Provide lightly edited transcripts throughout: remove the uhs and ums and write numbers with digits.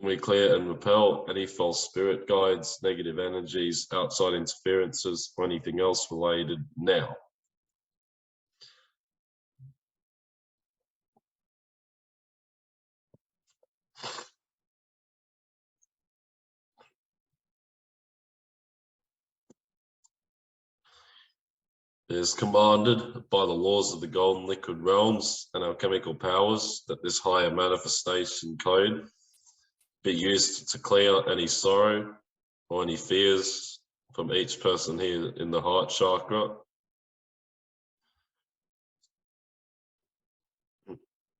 We clear and repel any false spirit guides, negative energies, outside interferences, or anything else related now. It is commanded by the laws of the golden liquid realms and alchemical powers that this higher manifestation code be used to clear any sorrow or any fears from each person here in the heart chakra,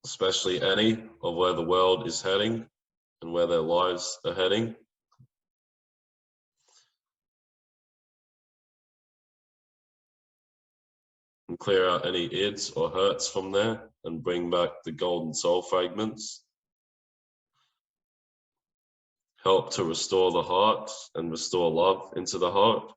especially any of where the world is heading and where their lives are heading. And clear out any ids or hurts from there and bring back the golden soul fragments. Help to restore the heart and restore love into the heart.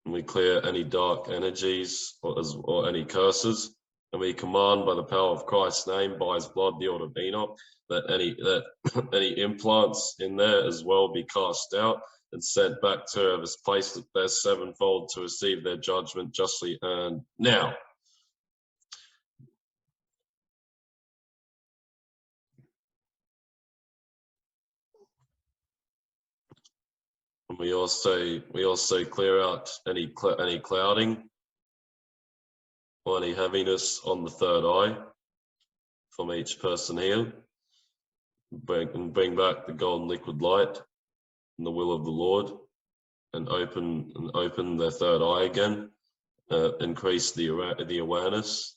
And we clear any dark energies or any curses. And we command by the power of Christ's name, by his blood, the order of Enoch, that any implants in there as well be cast out and sent back to whoever's placed it there sevenfold to receive their judgment justly earned now. And we also clear out any clouding or any heaviness on the third eye from each person here. Bring back the golden liquid light and the will of the Lord, and open their third eye again. Increase the awareness.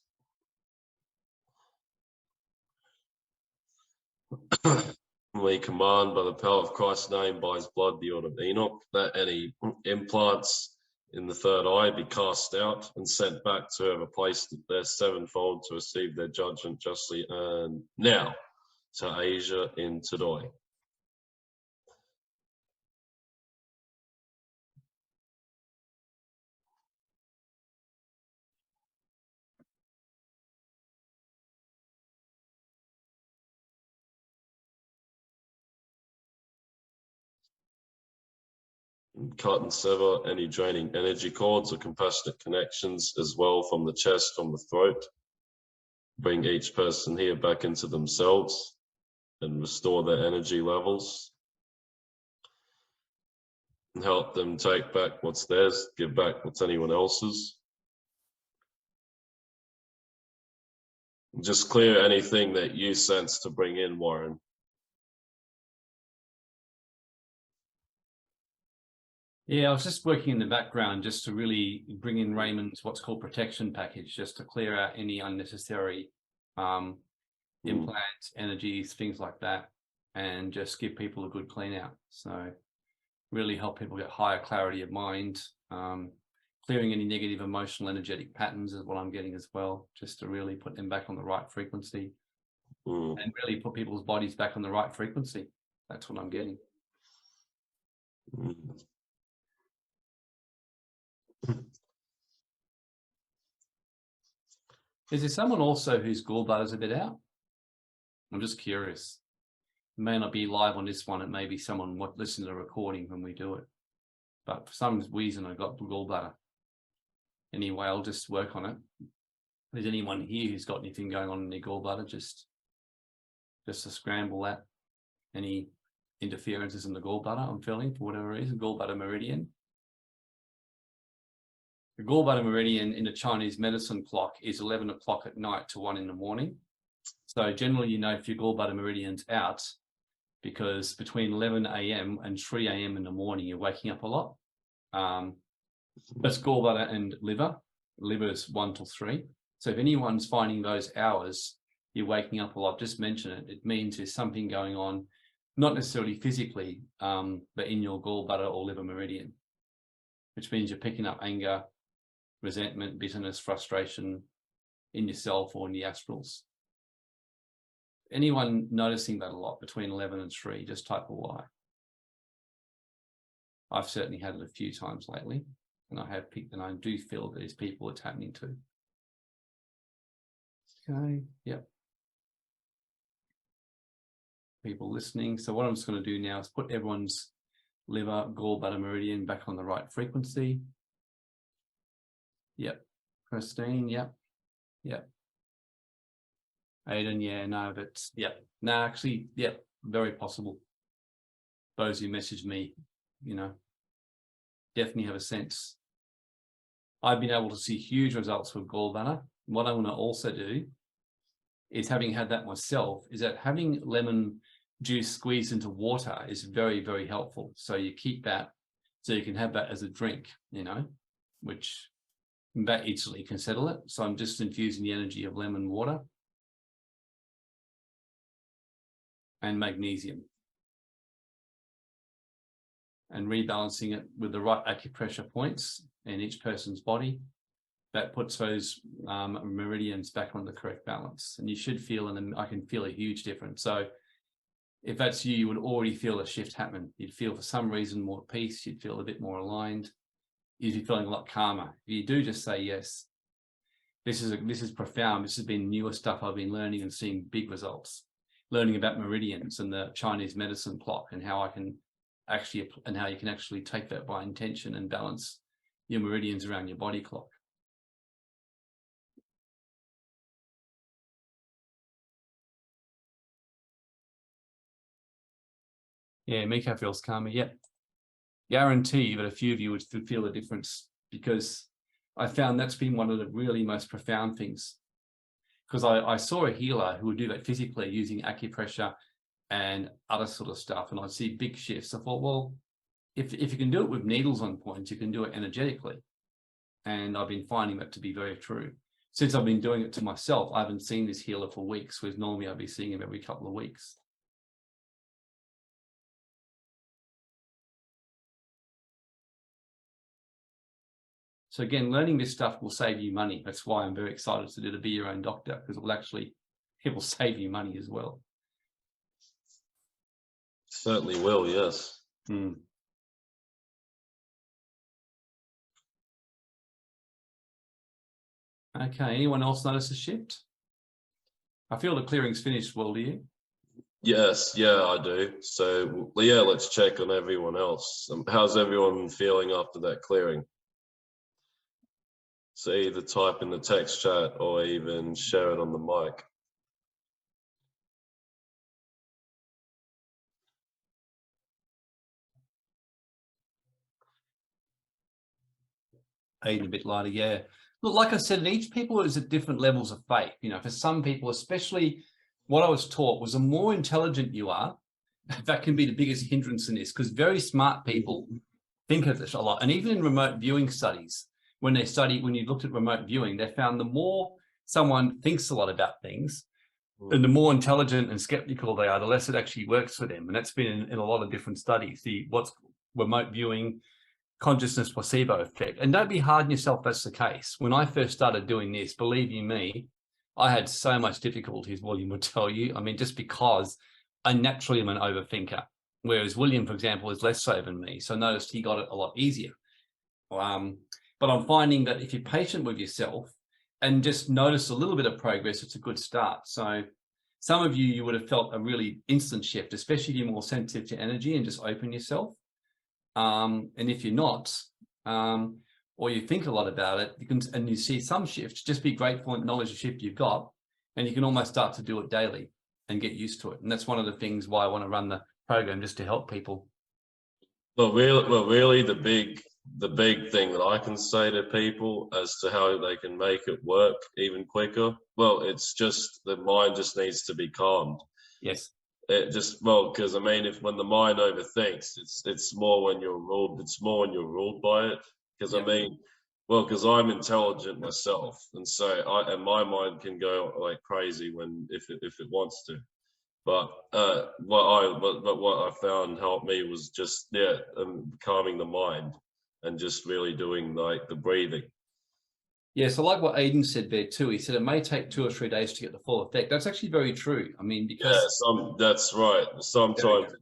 We command by the power of Christ's name, by his blood, the order of Enoch, that any implants in the third eye be cast out and sent back to whoever placed it there sevenfold to receive their judgment justly earned now. To Asia in Tadoi. Cut and sever any draining energy cords or compassionate connections as well from the chest, from the throat. Bring each person here back into themselves and restore their energy levels. And help them take back what's theirs, give back what's anyone else's. Just clear anything that you sense to bring in, Warren. Yeah, I was just working in the background just to really bring in Raymond's what's called protection package, just to clear out any unnecessary implants, energies, things like that, and just give people a good clean out. So really help people get higher clarity of mind, clearing any negative emotional energetic patterns is what I'm getting as well, just to really put them back on the right frequency and really put people's bodies back on the right frequency. That's what I'm getting. Is there someone also whose gallbladder's a bit out? I'm just curious. It may not be live on this one. It may be someone listening to the recording when we do it. But for some reason, I got the gallbladder. Anyway, I'll just work on it. If there's anyone here who's got anything going on in their gallbladder, just to scramble that. Any interferences in the gallbladder I'm feeling for whatever reason, gallbladder meridian. The gallbladder meridian in the Chinese medicine clock is 11 o'clock at night to 1 in the morning. So generally, you know if your gallbladder meridian's out, because between 11 a.m. and 3 a.m. in the morning, you're waking up a lot. That's gallbladder and liver. Liver is 1 till 3. So if anyone's finding those hours, you're waking up a lot, just mention it. It means there's something going on, not necessarily physically, but in your gallbladder or liver meridian, which means you're picking up anger, resentment, bitterness, frustration in yourself or in the astrals. Anyone noticing that a lot between 11 and 3, just type a Y. I've certainly had it a few times lately. and I do feel there's people it's happening to. Okay, yep. People listening. So what I'm just going to do now is put everyone's liver, gallbladder, meridian back on the right frequency. Yep. Christine, yep. Yep. Aiden, yeah, no, but yep. No, actually, yep, very possible. Those who message me, you know, definitely have a sense. I've been able to see huge results with gallbladder. What I want to also do is, having had that myself, is that having lemon juice squeezed into water is very, very helpful. So you keep that, so you can have that as a drink, you know, which that easily can settle it. So I'm just infusing the energy of lemon water and magnesium, and rebalancing it with the right acupressure points in each person's body. That puts those meridians back on the correct balance. And you should feel, and I can feel a huge difference. So if that's you, you would already feel a shift happen. You'd feel, for some reason, more peace. You'd feel a bit more aligned. You'd be feeling a lot calmer. If you do just say yes. This is profound. This has been newer stuff I've been learning and seeing big results. Learning about meridians and the Chinese medicine clock, and how I can actually, and how you can actually take that by intention and balance your meridians around your body clock. Yeah, Miko feels calmer. Yep. Guarantee that a few of you would feel a difference, because I found that's been one of the really most profound things. Because I saw a healer who would do that physically using acupressure and other sort of stuff, and I'd see big shifts. I thought, well, if you can do it with needles on points, you can do it energetically. And I've been finding that to be very true. Since I've been doing it to myself, I haven't seen this healer for weeks, whereas normally I'd be seeing him every couple of weeks. So again, learning this stuff will save you money. That's why I'm very excited to do the Be Your Own Doctor, because it will save you money as well. Certainly will, yes. Mm. Okay, anyone else notice a shift? I feel the clearing's finished. Well, do you? Yes, yeah, I do. So, yeah, let's check on everyone else. How's everyone feeling after that clearing? So either type in the text chat or even share it on the mic. Aiden a bit lighter, yeah. Look, like I said, each people is at different levels of faith. You know, for some people, especially what I was taught was, the more intelligent you are, that can be the biggest hindrance in this, because very smart people think of this a lot. And even in remote viewing studies, when you looked at remote viewing, they found the more someone thinks a lot about things, and the more intelligent and skeptical they are, the less it actually works for them. And that's been in a lot of different studies, what's remote viewing, consciousness placebo effect. And don't be hard on yourself if that's the case. When I first started doing this, believe you me, I had so much difficulties, William would tell you. I mean, just because I naturally am an overthinker, whereas William, for example, is less so than me. So noticed he got it a lot easier. But I'm finding that if you're patient with yourself and just notice a little bit of progress, it's a good start. So some of you would have felt a really instant shift, especially if you're more sensitive to energy and just open yourself. And if you're not, or you think a lot about it, and you see some shifts, just be grateful and acknowledge the shift you've got, and you can almost start to do it daily and get used to it. And that's one of the things why I want to run the program, just to help people. Well, really, the big thing that I can say to people as to how they can make it work even quicker, well, it's just the mind just needs to be calmed. Yes. Because I mean, when the mind overthinks, it's more when you're ruled. It's more when you're ruled by it. Because I mean, because I'm intelligent myself, and so my mind can go like crazy if it wants to. But what I found helped me was just calming the mind and just really doing like the breathing. Yeah, so like what Aiden said there too, he said it may take 2 or 3 days to get the full effect. That's actually very true. I mean, because that's right. Sometimes it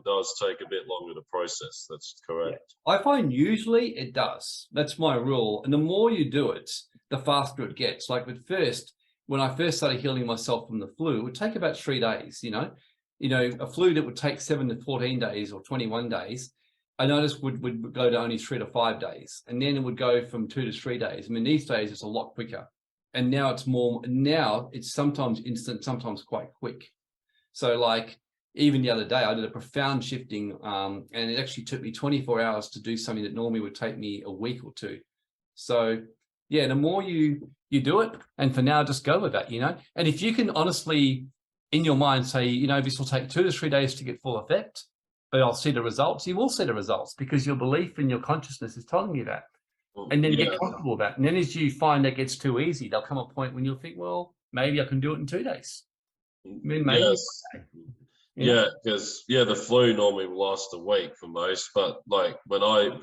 does take a bit longer to process. That's correct. Yeah. I find usually it does. That's my rule. And the more you do it, the faster it gets. Like at first, when I first started healing myself from the flu, it would take about 3 days, you know, a flu that would take 7 to 14 days or 21 days, I noticed would go to only 3 to 5 days. And then it would go from 2 to 3 days. I mean, these days it's a lot quicker. And now it's sometimes instant, sometimes quite quick. So like even the other day, I did a profound shifting and it actually took me 24 hours to do something that normally would take me a week or two. So yeah, the more you do it, and for now, just go with that, And if you can honestly, in your mind, say, this will take 2 to 3 days to get full effect, but I'll see the results, you will see the results because your belief in your consciousness is telling you that. And then get comfortable with that. And then as you find that gets too easy, there'll come a point when you'll think, well, maybe I can do it in 2 days. I mean, maybe. Yes. Yeah, because the flu normally lasts a week for most, but like when I've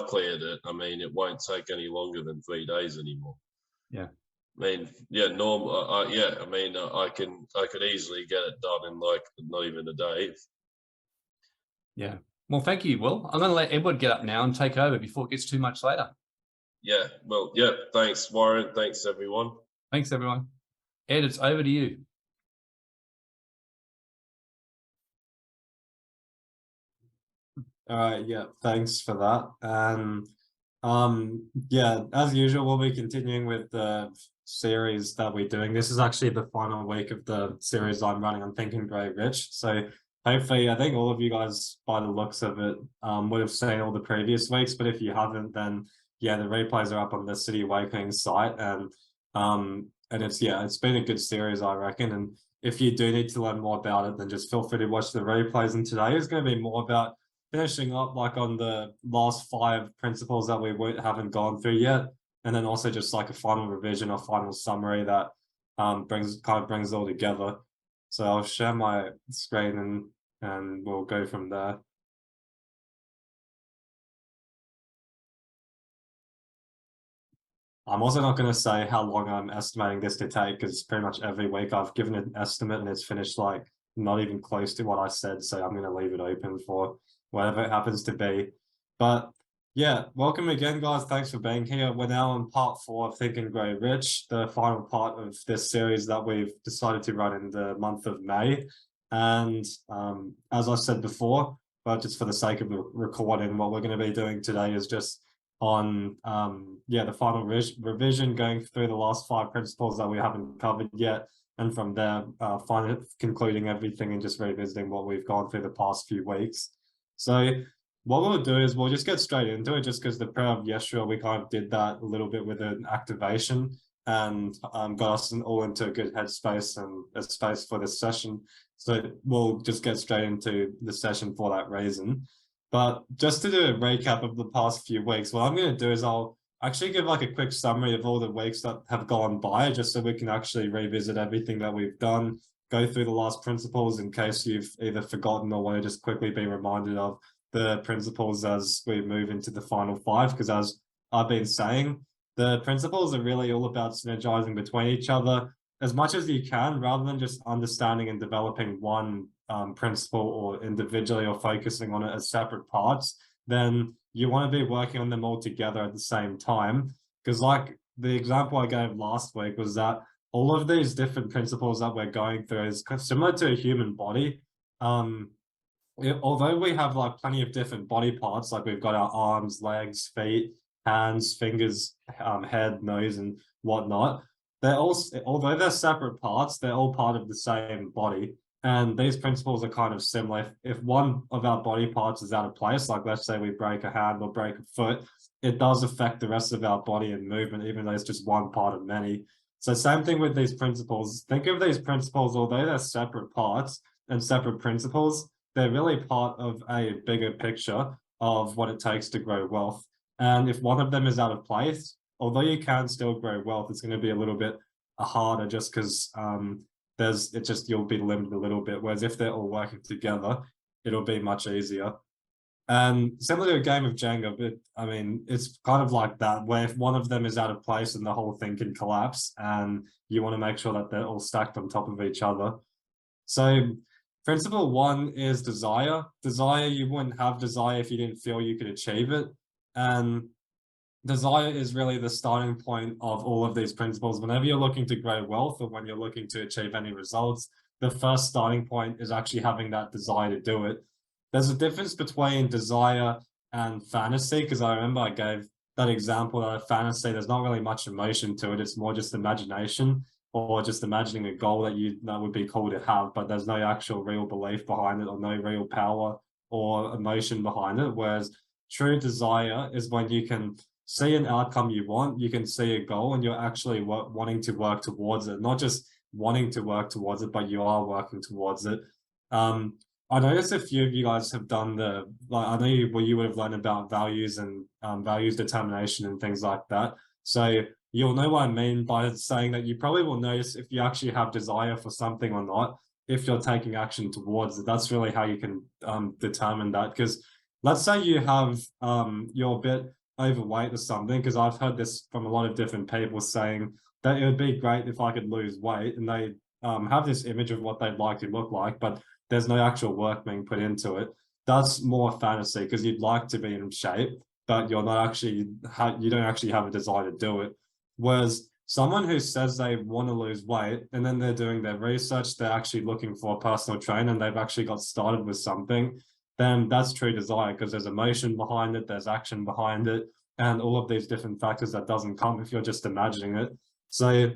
cleared it, I mean, it won't take any longer than 3 days anymore. Yeah. I mean, I mean, I could easily get it done in like not even a day. Yeah. Well, thank you, Will. I'm going to let Edward get up now and take over before it gets too much later. Yeah. Well, yeah. Thanks, Warren. Thanks, everyone. Thanks, everyone. Ed, it's over to you. All right, yeah, thanks for that. And yeah, as usual, we'll be continuing with the series that we're doing. This is actually the final week of the series I'm running on Think and Grow Rich. So hopefully, I think all of you guys, by the looks of it, would have seen all the previous weeks. But if you haven't, then yeah, the replays are up on the City Awakening site, and it's been a good series, I reckon. And if you do need to learn more about it, then just feel free to watch the replays. And today is going to be more about finishing up like on the last 5 principles that we haven't gone through yet, and then also just like a final revision or final summary that brings it all together. So I'll share my screen and we'll go from there. I'm also not going to say how long I'm estimating this to take, because pretty much every week I've given an estimate and it's finished like not even close to what I said. So I'm going to leave it open for whatever it happens to be. But yeah, welcome again, guys. Thanks for being here. We're now on part 4 of Think and Grow Rich, the final part of this series that we've decided to run in the month of May. And as I said before, but just for the sake of the recording, what we're going to be doing today is just on the final revision, going through the last 5 principles that we haven't covered yet, and from there concluding everything and just revisiting what we've gone through the past few weeks. So what we'll do is we'll just get straight into it, just because the prayer of Yeshua, we kind of did that a little bit with an activation and got us all into a good headspace and a space for this session. So we'll just get straight into the session for that reason. But just to do a recap of the past few weeks, what I'm going to do is I'll actually give like a quick summary of all the weeks that have gone by, just so we can actually revisit everything that we've done, go through the last principles in case you've either forgotten or want to just quickly be reminded of the principles as we move into the final 5. Because as I've been saying, the principles are really all about synergizing between each other as much as you can, rather than just understanding and developing one principle or individually or focusing on it as separate parts. Then you want to be working on them all together at the same time. Because like the example I gave last week was that all of these different principles that we're going through is similar to a human body. Although we have like plenty of different body parts, like we've got our arms, legs, feet, hands, fingers, head, nose, and whatnot, although they're separate parts, they're all part of the same body. And these principles are kind of similar. If one of our body parts is out of place, like let's say we break a hand or break a foot, it does affect the rest of our body and movement, even though it's just one part of many. So same thing with these principles. Think of these principles, although they're separate parts and separate principles, they're really part of a bigger picture of what it takes to grow wealth. And if one of them is out of place, although you can still grow wealth, it's going to be a little bit harder, just because you'll be limited a little bit. Whereas if they're all working together, it'll be much easier. And similar to a game of Jenga, but I mean, it's kind of like that, where if one of them is out of place and the whole thing can collapse, and you want to make sure that they're all stacked on top of each other. So principle one is desire. Desire, you wouldn't have desire if you didn't feel you could achieve it. And desire is really the starting point of all of these principles. Whenever you're looking to grow wealth or when you're looking to achieve any results, the first starting point is actually having that desire to do it. There's a difference between desire and fantasy, because I remember I gave that example that a fantasy, there's not really much emotion to it. It's more just imagination, or just imagining a goal that would be cool to have, but there's no actual real belief behind it or no real power or emotion behind it. Whereas true desire is when you can see an outcome you want, you can see a goal, and you're actually wanting to work towards it, not just wanting to work towards it, but you are working towards it. I noticed a few of you guys have done I know you would have learned about values and values determination and things like that. So you'll know what I mean by saying that you probably will notice if you actually have desire for something or not, if you're taking action towards it. That's really how you can determine that. Because let's say you have, you're a bit overweight or something, because I've heard this from a lot of different people saying that it would be great if I could lose weight, and they have this image of what they'd like to look like, but there's no actual work being put into it. That's more fantasy, because you'd like to be in shape, but you're not actually, you don't actually have a desire to do it. Whereas someone who says they want to lose weight and then they're doing their research, they're actually looking for a personal trainer and they've actually got started with something, then that's true desire, because there's emotion behind it, there's action behind it, and all of these different factors that doesn't come if you're just imagining it. So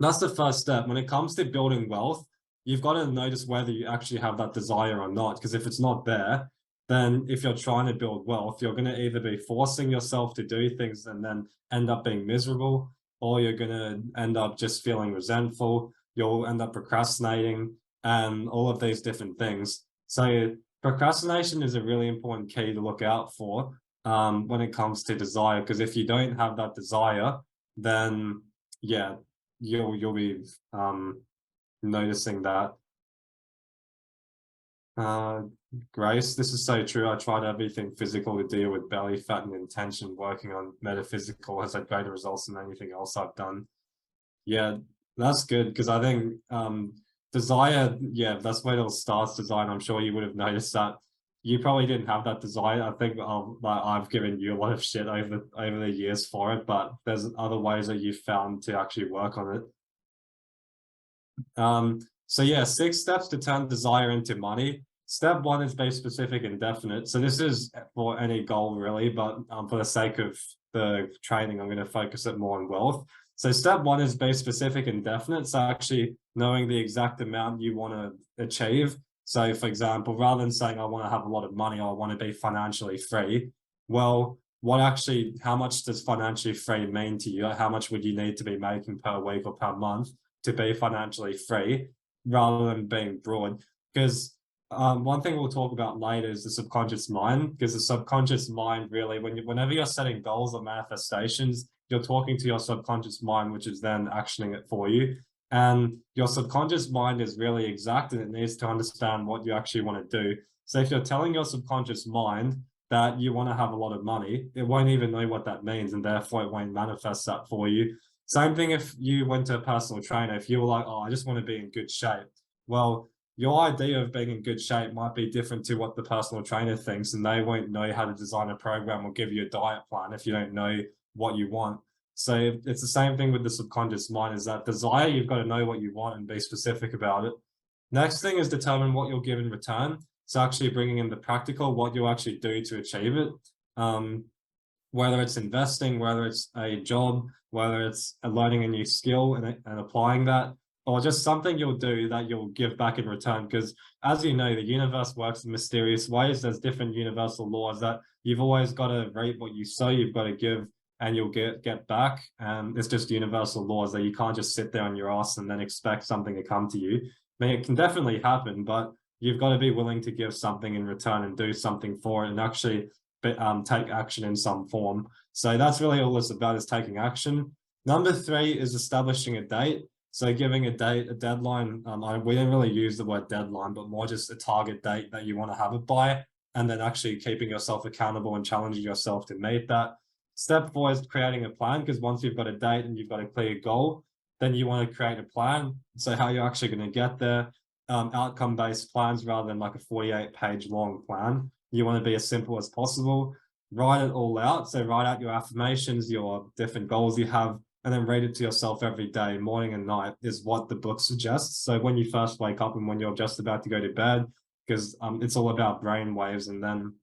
that's the first step. When it comes to building wealth, you've got to notice whether you actually have that desire or not, because if it's not there, then if you're trying to build wealth, you're going to either be forcing yourself to do things and then end up being miserable, or you're going to end up just feeling resentful, you'll end up procrastinating, and all of these different things. So procrastination is a really important key to look out for when it comes to desire, because if you don't have that desire, then yeah, you'll be noticing that. Grace, this is so true. I tried everything physical to deal with belly fat and intention. Working on metaphysical has had greater results than anything else I've done. Yeah, that's good, because I think desire, yeah, that's where it all starts, desire. I'm sure you would have noticed that you probably didn't have that desire. I think I've given you a lot of shit over the years for it, but there's other ways that you've found to actually work on it. So yeah, 6 steps to turn desire into money. Step 1 is be specific and definite. So this is for any goal really, but for the sake of the training, I'm going to focus it more on wealth. So step 1 is be specific and definite. So actually knowing the exact amount you want to achieve. So for example, rather than saying I want to have a lot of money, or I want to be financially free, well, how much does financially free mean to you? How much would you need to be making per week or per month to be financially free, rather than being broad? Because one thing we'll talk about later is the subconscious mind, because the subconscious mind really, whenever you're setting goals or manifestations, you're talking to your subconscious mind, which is then actioning it for you. And your subconscious mind is really exact, and it needs to understand what you actually want to do. So if you're telling your subconscious mind that you want to have a lot of money, it won't even know what that means, and therefore it won't manifest that for you. Same thing if you went to a personal trainer. If you were like, oh, I just want to be in good shape. Well, your idea of being in good shape might be different to what the personal trainer thinks, and they won't know how to design a program or give you a diet plan if you don't know what you want. So it's the same thing with the subconscious mind, is that desire, you've got to know what you want and be specific about it. Next thing is determine what you'll give in return. So actually bringing in the practical, what you'll actually do to achieve it. Whether it's investing, whether it's a job, whether it's learning a new skill and applying that, or just something you'll do that you'll give back in return. Because as you know, the universe works in mysterious ways. There's different universal laws that you've always got to reap what you sow, you've got to give and you'll get back. And it's just universal laws that you can't just sit there on your ass and then expect something to come to you. I mean, it can definitely happen, but you've got to be willing to give something in return and do something for it, and actually take action in some form. So that's really all it's about, is taking action. Number 3 is establishing a date. So giving a date, a deadline. We don't really use the word deadline, but more just a target date that you want to have it by. and then actually keeping yourself accountable and challenging yourself to meet that. Step 4 is creating a plan, because once you've got a date and you've got a clear goal, then you want to create a plan. So how you're actually going to get there, outcome-based plans rather than like a 48-page long plan. You want to be as simple as possible. Write it all out. So write out your affirmations, your different goals you have, and then read it to yourself every day, morning and night, is what the book suggests. So when you first wake up and when you're just about to go to bed, because it's all about brain waves, and then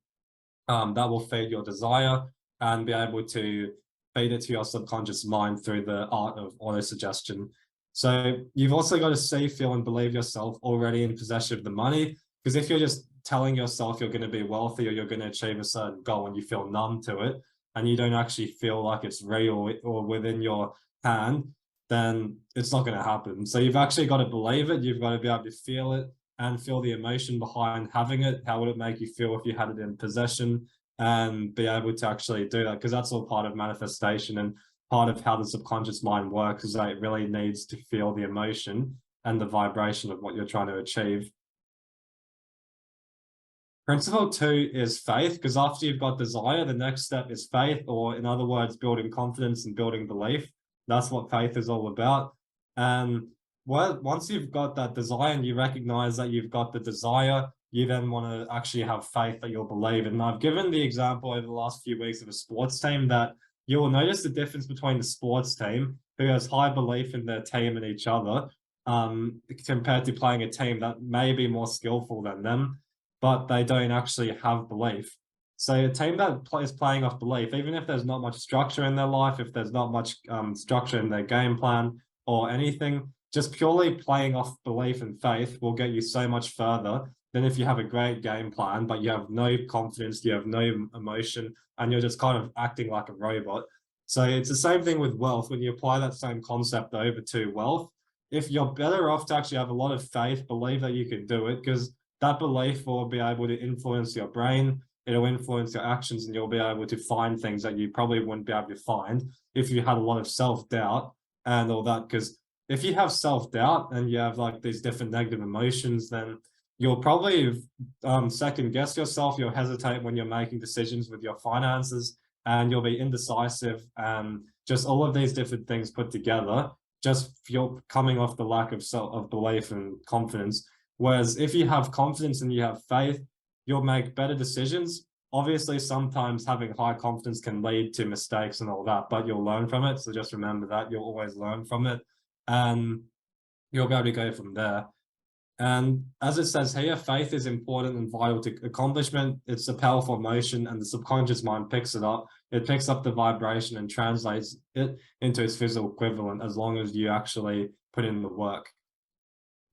that will feed your desire and be able to feed it to your subconscious mind through the art of auto-suggestion. So you've also got to see, feel, and believe yourself already in possession of the money, because if you're just telling yourself you're going to be wealthy or you're going to achieve a certain goal and you feel numb to it, and you don't actually feel like it's real or within your hand, then it's not going to happen. So you've actually got to believe it. You've got to be able to feel it and feel the emotion behind having it. How would it make you feel if you had it in possession, and be able to actually do that? Because that's all part of manifestation and part of how the subconscious mind works, is that it really needs to feel the emotion and the vibration of what you're trying to achieve. Principle 2 is faith, because after you've got desire, the next step is faith, or in other words, building confidence and building belief. That's what faith is all about. And once you've got that desire and you recognize that you've got the desire, you then want to actually have faith that you'll believe. And I've given the example over the last few weeks of a sports team that you will notice the difference between the sports team who has high belief in their team and each other, compared to playing a team that may be more skillful than them, but they don't actually have belief. So a team that is playing off belief, even if there's not much structure in their life, if there's not much structure in their game plan or anything, just purely playing off belief and faith will get you so much further than if you have a great game plan, but you have no confidence, you have no emotion, and you're just kind of acting like a robot. So it's the same thing with wealth. When you apply that same concept over to wealth, if you're better off to actually have a lot of faith, believe that you can do it, because that belief will be able to influence your brain, it'll influence your actions, and you'll be able to find things that you probably wouldn't be able to find if you had a lot of self-doubt and all that. Because if you have self-doubt and you have like these different negative emotions, then you'll probably second guess yourself, you'll hesitate when you're making decisions with your finances, and you'll be indecisive, and just all of these different things put together, just you're coming off the lack of belief and confidence. Whereas if you have confidence and you have faith, you'll make better decisions. Obviously, sometimes having high confidence can lead to mistakes and all that, but you'll learn from it. So just remember that you'll always learn from it, and you'll be able to go from there. And as it says here, faith is important and vital to accomplishment. It's a powerful emotion, and the subconscious mind picks it up. It picks up the vibration and translates it into its physical equivalent, as long as you actually put in the work.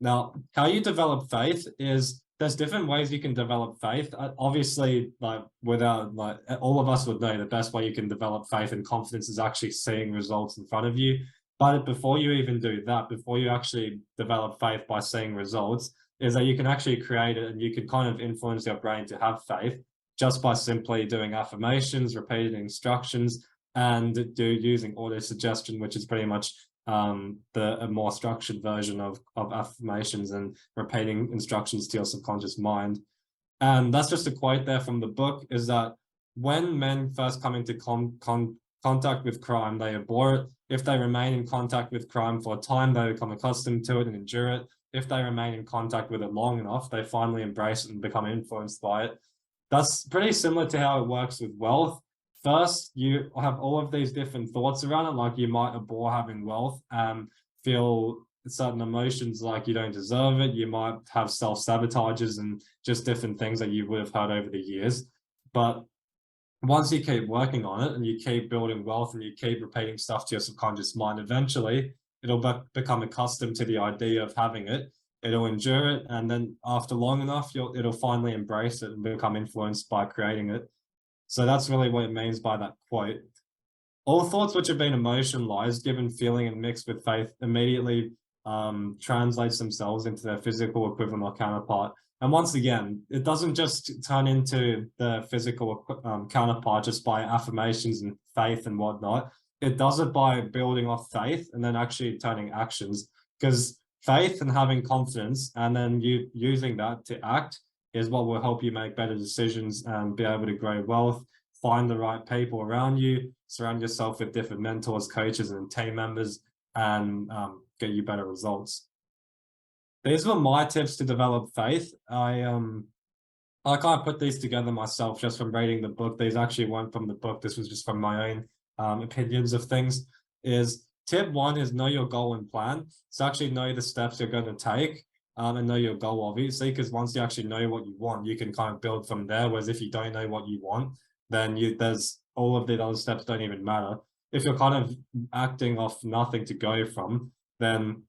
Now, how you develop faith is, there's different ways you can develop faith. Obviously, all of us would know the best way you can develop faith and confidence is actually seeing results in front of you. But before you even do that, before you actually develop faith by seeing results, is that you can actually create it, and you can kind of influence your brain to have faith just by simply doing affirmations, repeating instructions, and using auto-suggestion, which is pretty much a more structured version of affirmations and repeating instructions to your subconscious mind. And that's just a quote there from the book, is that when men first come into contact with crime, they abhor it. If they remain in contact with crime for a time, they become accustomed to it and endure it. If they remain in contact with it long enough, they finally embrace it and become influenced by it. That's pretty similar to how it works with wealth. First, you have all of these different thoughts around it, like you might abhor having wealth and feel certain emotions like you don't deserve it. You might have self-sabotages and just different things that you would have heard over the years. But once you keep working on it and you keep building wealth and you keep repeating stuff to your subconscious mind, eventually it'll become accustomed to the idea of having it. It'll endure it, and then after long enough, it'll finally embrace it and become influenced by creating it. So that's really what it means by that quote. All thoughts which have been emotionalized, given feeling and mixed with faith, immediately translates themselves into their physical equivalent or counterpart. And once again, it doesn't just turn into the physical counterpart just by affirmations and faith and whatnot. It does it by building off faith and then actually turning actions. Because faith and having confidence and then you using that to act is what will help you make better decisions and be able to grow wealth, find the right people around you, surround yourself with different mentors, coaches, and team members, and get you better results. These were my tips to develop faith. I can't put these together myself just from reading the book. These actually weren't from the book. This was just from my own opinions of things. Is tip 1 is know your goal and plan. So actually know the steps you're going to take and know your goal, obviously, because once you actually know what you want, you can kind of build from there. Whereas if you don't know what you want, then there's all of the other steps don't even matter. If you're kind of acting off nothing to go from, then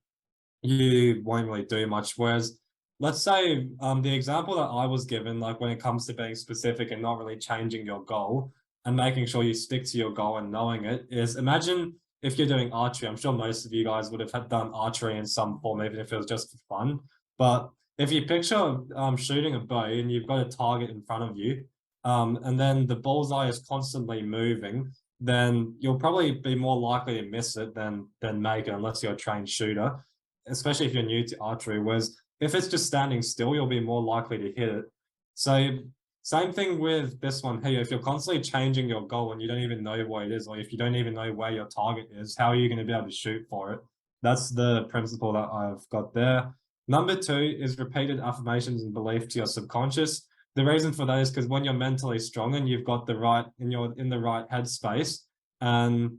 you won't really do much. Whereas let's say the example that I was given, like when it comes to being specific and not really changing your goal and making sure you stick to your goal and knowing it, is imagine if you're doing archery. I'm sure most of you guys would have done archery in some form, even if it was just for fun. But if you picture shooting a bow and you've got a target in front of you, and then the bullseye is constantly moving, then you'll probably be more likely to miss it than make it, unless you're a trained shooter, especially if you're new to archery. Whereas if it's just standing still, you'll be more likely to hit it. So same thing with this one here. If you're constantly changing your goal and you don't even know what it is, or if you don't even know where your target is, how are you going to be able to shoot for it? That's the principle that I've got there. Number 2 is repeated affirmations and belief to your subconscious. The reason for that is because when you're mentally strong and you've got the right, and you're in the right headspace and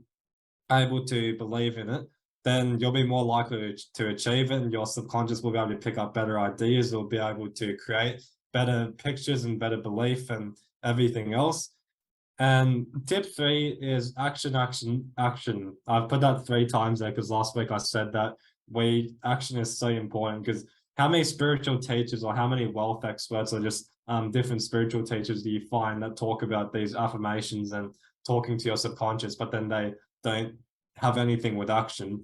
able to believe in it, then you'll be more likely to achieve it, and your subconscious will be able to pick up better ideas. It'll be able to create better pictures and better belief and everything else. And tip 3 is action, action, action. I've put that 3 times there because last week I said that action is so important, because how many spiritual teachers or how many wealth experts or just different spiritual teachers do you find that talk about these affirmations and talking to your subconscious, but then they don't have anything with action?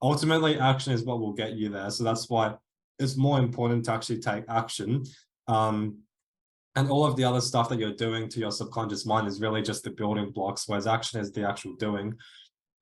Ultimately, action is what will get you there. So that's why it's more important to actually take action. And all of the other stuff that you're doing to your subconscious mind is really just the building blocks, whereas action is the actual doing.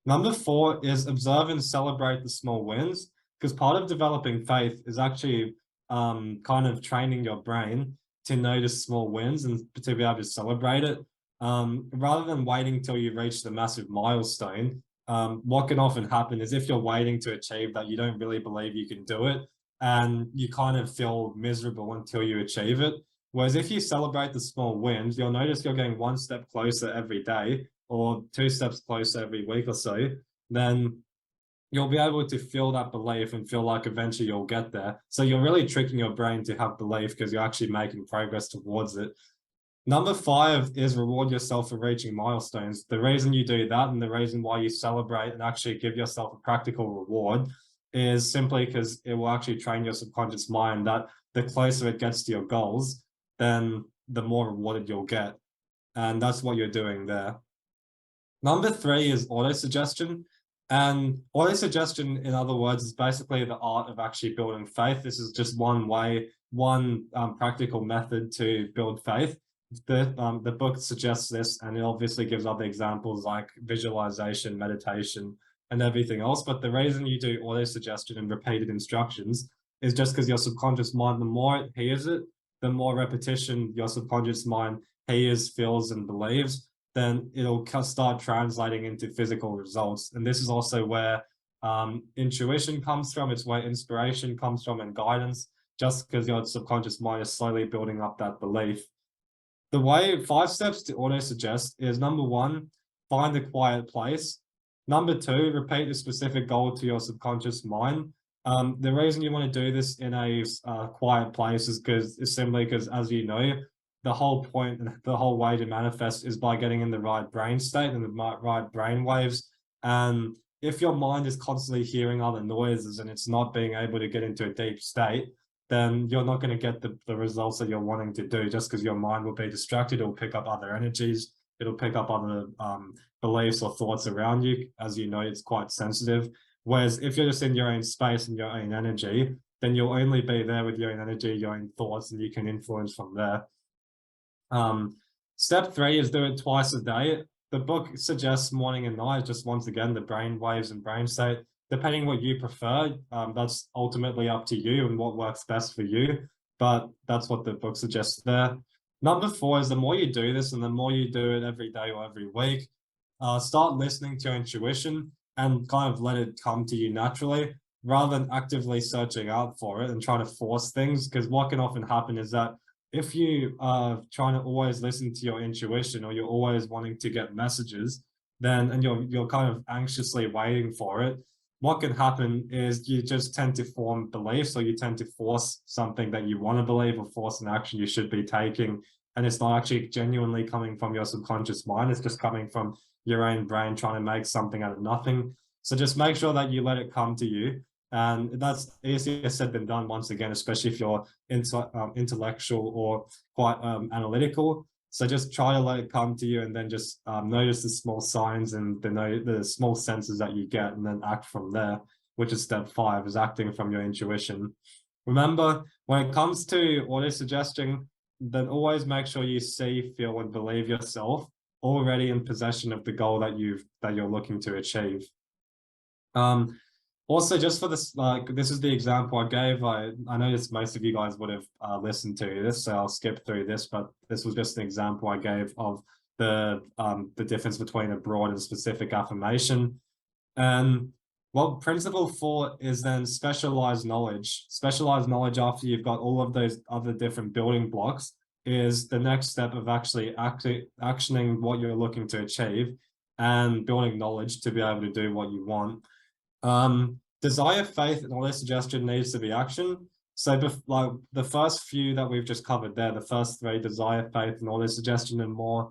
Number 4 is observe and celebrate the small wins, because part of developing faith is actually kind of training your brain to notice small wins and to be able to celebrate it. Rather than waiting till you reach the massive milestone, what can often happen is if you're waiting to achieve that, you don't really believe you can do it, and you kind of feel miserable until you achieve it. Whereas if you celebrate the small wins, you'll notice you're getting 1 step closer every day, or 2 steps closer every week or so. Then you'll be able to feel that belief and feel like eventually you'll get there. So you're really tricking your brain to have belief because you're actually making progress towards it. Number 5 is reward yourself for reaching milestones. The reason you do that, and the reason why you celebrate and actually give yourself a practical reward, is simply because it will actually train your subconscious mind that the closer it gets to your goals, then the more rewarded you'll get. And that's what you're doing there. Number 3 is auto-suggestion. And auto-suggestion, in other words, is basically the art of actually building faith. This is just one way, one practical method to build faith. The book suggests this, and it obviously gives other examples like visualization, meditation, and everything else. But the reason you do auto-suggestion and repeated instructions is just because your subconscious mind, the more it hears it, the more repetition your subconscious mind hears, feels, and believes, then it'll start translating into physical results. And this is also where intuition comes from. It's where inspiration comes from, and guidance, just because your subconscious mind is slowly building up that belief. The way 5 steps to auto-suggest is: number 1, find a quiet place. Number 2, repeat a specific goal to your subconscious mind. The reason you want to do this in a quiet place is simply because, as you know, the whole point and the whole way to manifest is by getting in the right brain state and the right brain waves. And if your mind is constantly hearing other noises and it's not being able to get into a deep state, then you're not going to get the results that you're wanting to do, just because your mind will be distracted. It'll pick up other energies. It'll pick up other beliefs or thoughts around you. As you know, it's quite sensitive. Whereas if you're just in your own space and your own energy, then you'll only be there with your own energy, your own thoughts, and you can influence from there. Step 3 is do it twice a day. The book suggests morning and night, just once again, the brain waves and brain state. Depending what you prefer, that's ultimately up to you and what works best for you. but that's what the book suggests there. Number 4 is the more you do this and the more you do it every day or every week, start listening to your intuition and kind of let it come to you naturally rather than actively searching out for it and trying to force things. Because what can often happen is that if you are trying to always listen to your intuition, or you're always wanting to get messages, then and you're kind of anxiously waiting for it, what can happen is you just tend to form beliefs, or you tend to force something that you want to believe, or force an action you should be taking. And it's not actually genuinely coming from your subconscious mind. It's just coming from your own brain trying to make something out of nothing. So just make sure that you let it come to you. And that's easier said than done, once again, especially if you're intellectual or quite analytical. So just try to let it come to you, and then just notice the small signs and the small senses that you get, and then act from there, which is step 5, is acting from your intuition. Remember, when it comes to auto-suggestion, then always make sure you see, feel, and believe yourself already in possession of the goal that you're looking to achieve. Also, just for this, this is the example I gave. I noticed most of you guys would have listened to this, so I'll skip through this, but this was just an example I gave of the difference between a broad and specific affirmation. And what principle 4 is then specialized knowledge. Specialized knowledge, after you've got all of those other different building blocks, is the next step of actually actioning what you're looking to achieve and building knowledge to be able to do what you want. Desire, faith, and auto-suggestion needs to be action. So like the first few that we've just covered there, the first 3, desire, faith, and auto-suggestion and more,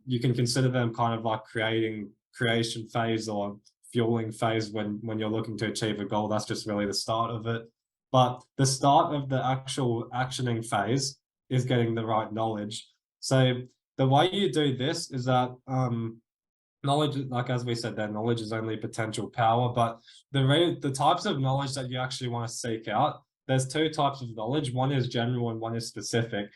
you can consider them kind of like creation phase or fueling phase when you're looking to achieve a goal. That's just really the start of it. But the start of the actual actioning phase is getting the right knowledge. So the way you do this is that knowledge, like as we said, that knowledge is only potential power, but the types of knowledge that you actually want to seek out, there's 2 types of knowledge. One is general and one is specific.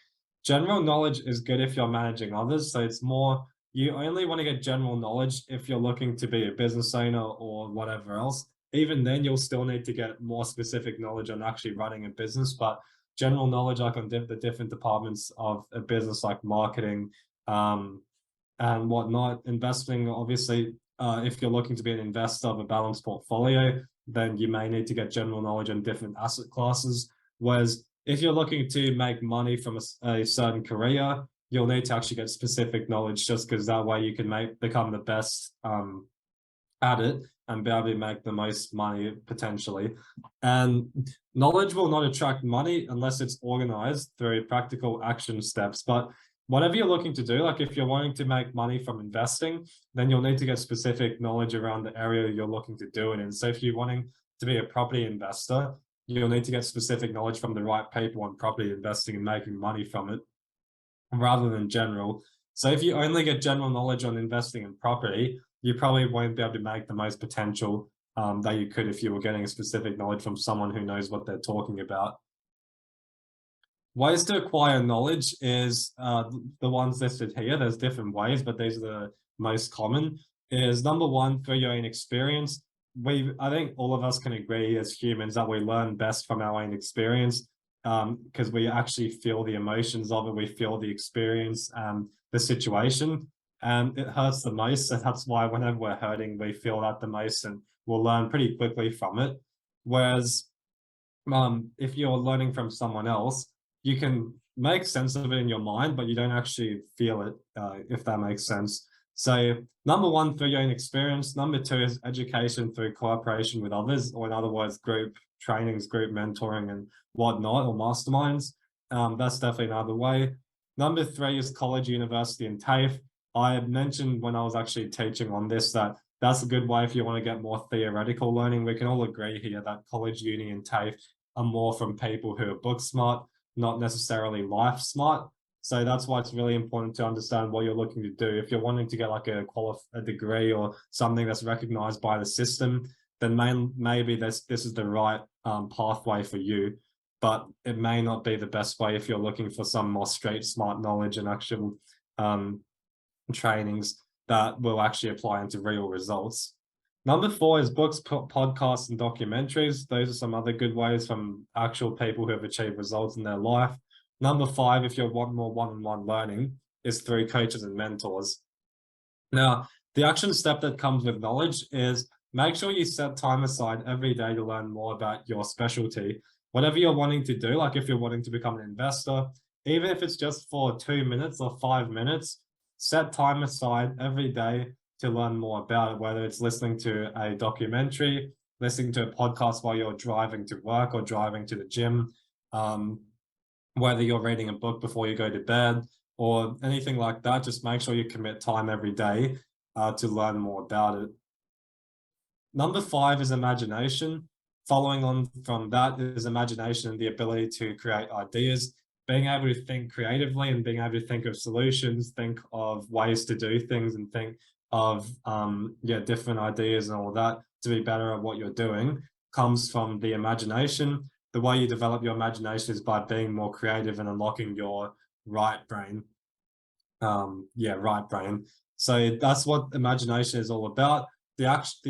General knowledge is good if you're managing others. So it's more, you only want to get general knowledge if you're looking to be a business owner or whatever else. Even then, you'll still need to get more specific knowledge on actually running a business, but general knowledge, like on the different departments of a business, like marketing, and whatnot. Investing, obviously, if you're looking to be an investor of a balanced portfolio, then you may need to get general knowledge on different asset classes. Whereas if you're looking to make money from a certain career, you'll need to actually get specific knowledge, just because that way you can become the best at it and be able to make the most money potentially. And knowledge will not attract money unless it's organized through practical action steps. But whatever you're looking to do, like if you're wanting to make money from investing, then you'll need to get specific knowledge around the area you're looking to do it in. So if you're wanting to be a property investor, you'll need to get specific knowledge from the right people on property investing and making money from it, rather than general. So if you only get general knowledge on investing in property, you probably won't be able to make the most potential that you could if you were getting a specific knowledge from someone who knows what they're talking about. Ways to acquire knowledge is the ones listed here. There's different ways, but these are the most common. Is number 1, through your own experience. I think all of us can agree as humans that we learn best from our own experience, because we actually feel the emotions of it. We feel the experience, the situation, and it hurts the most. And that's why whenever we're hurting, we feel that the most, and we'll learn pretty quickly from it. Whereas if you're learning from someone else, you can make sense of it in your mind, but you don't actually feel it, if that makes sense. So number 1, through your own experience. Number 2 is education through cooperation with others, or in other words, group trainings, group mentoring and whatnot, or masterminds. That's definitely another way. Number 3 is college, university, and TAFE. I had mentioned when I was actually teaching on this that that's a good way if you want to get more theoretical learning. We can all agree here that college, uni, and TAFE are more from people who are book smart, not necessarily life smart. So that's why it's really important to understand what you're looking to do. If you're wanting to get like a degree or something that's recognized by the system, then maybe this is the right pathway for you. But it may not be the best way if you're looking for some more street smart knowledge and actual trainings that will actually apply into real results. Number 4 is books, podcasts, and documentaries. Those are some other good ways from actual people who have achieved results in their life. Number 5, if you want more one-on-one learning, is through coaches and mentors. Now, the action step that comes with knowledge is make sure you set time aside every day to learn more about your specialty. Whatever you're wanting to do, like if you're wanting to become an investor, even if it's just for 2 minutes or 5 minutes, set time aside every day to learn more about it, whether it's listening to a documentary, listening to a podcast while you're driving to work or driving to the gym, whether you're reading a book before you go to bed or anything like that. Just make sure you commit time every day to learn more about it. Number 5 is imagination. Following on from that is imagination and the ability to create ideas, being able to think creatively and being able to think of solutions, think of ways to do things, and think of different ideas and all that to be better at what you're doing comes from the imagination. The way you develop your imagination is by being more creative and unlocking your right brain. Right brain. So that's what imagination is all about. The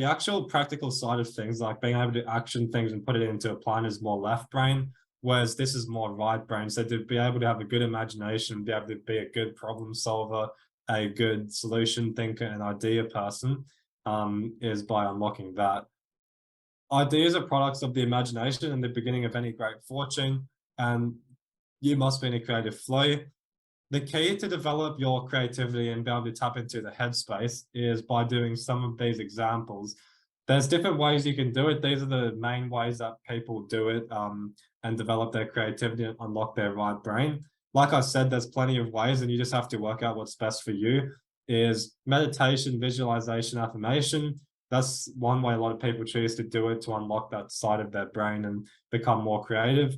actual practical side of things, like being able to action things and put it into a plan, is more left brain, whereas this is more right brain. So to be able to have a good imagination, be able to be a good problem solver, a good solution thinker and idea person, is by unlocking that. Ideas are products of the imagination and the beginning of any great fortune, and you must be in a creative flow. The key to develop your creativity and be able to tap into the headspace is by doing some of these examples. There's different ways you can do it. These are the main ways that people do it and develop their creativity and unlock their right brain. Like I said, there's plenty of ways, and you just have to work out what's best for you. Is meditation, visualization, affirmation. That's one way a lot of people choose to do it, to unlock that side of their brain and become more creative.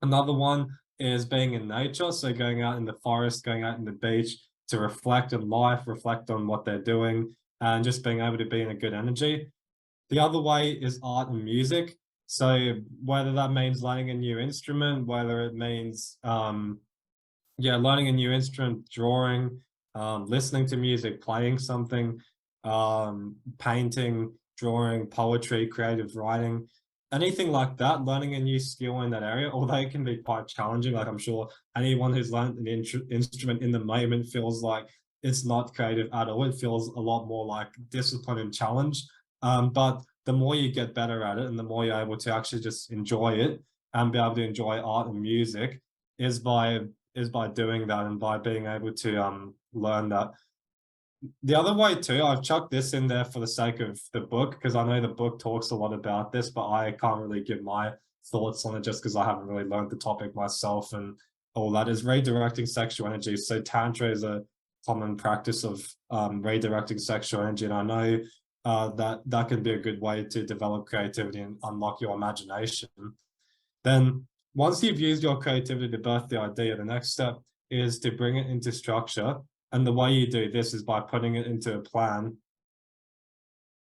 Another one is being in nature. So going out in the forest, going out in the beach to reflect on life, reflect on what they're doing, and just being able to be in a good energy. The other way is art and music. So whether that means learning a new instrument, whether it means learning a new instrument, drawing, listening to music, playing something, painting, drawing, poetry, creative writing, anything like that, learning a new skill in that area, although it can be quite challenging. Like I'm sure anyone who's learned an instrument in the moment feels like it's not creative at all. It feels a lot more like discipline and challenge. But the more you get better at it and the more you're able to actually just enjoy it and be able to enjoy art and music is by doing that and by being able to learn that. The other way too, I've chucked this in there for the sake of the book, because I know the book talks a lot about this, but I can't really give my thoughts on it just because I haven't really learned the topic myself and all that, is redirecting sexual energy. So Tantra is a common practice of redirecting sexual energy, and I know that can be a good way to develop creativity and unlock your imagination. Then once you've used your creativity to birth the idea, the next step is to bring it into structure. And the way you do this is by putting it into a plan.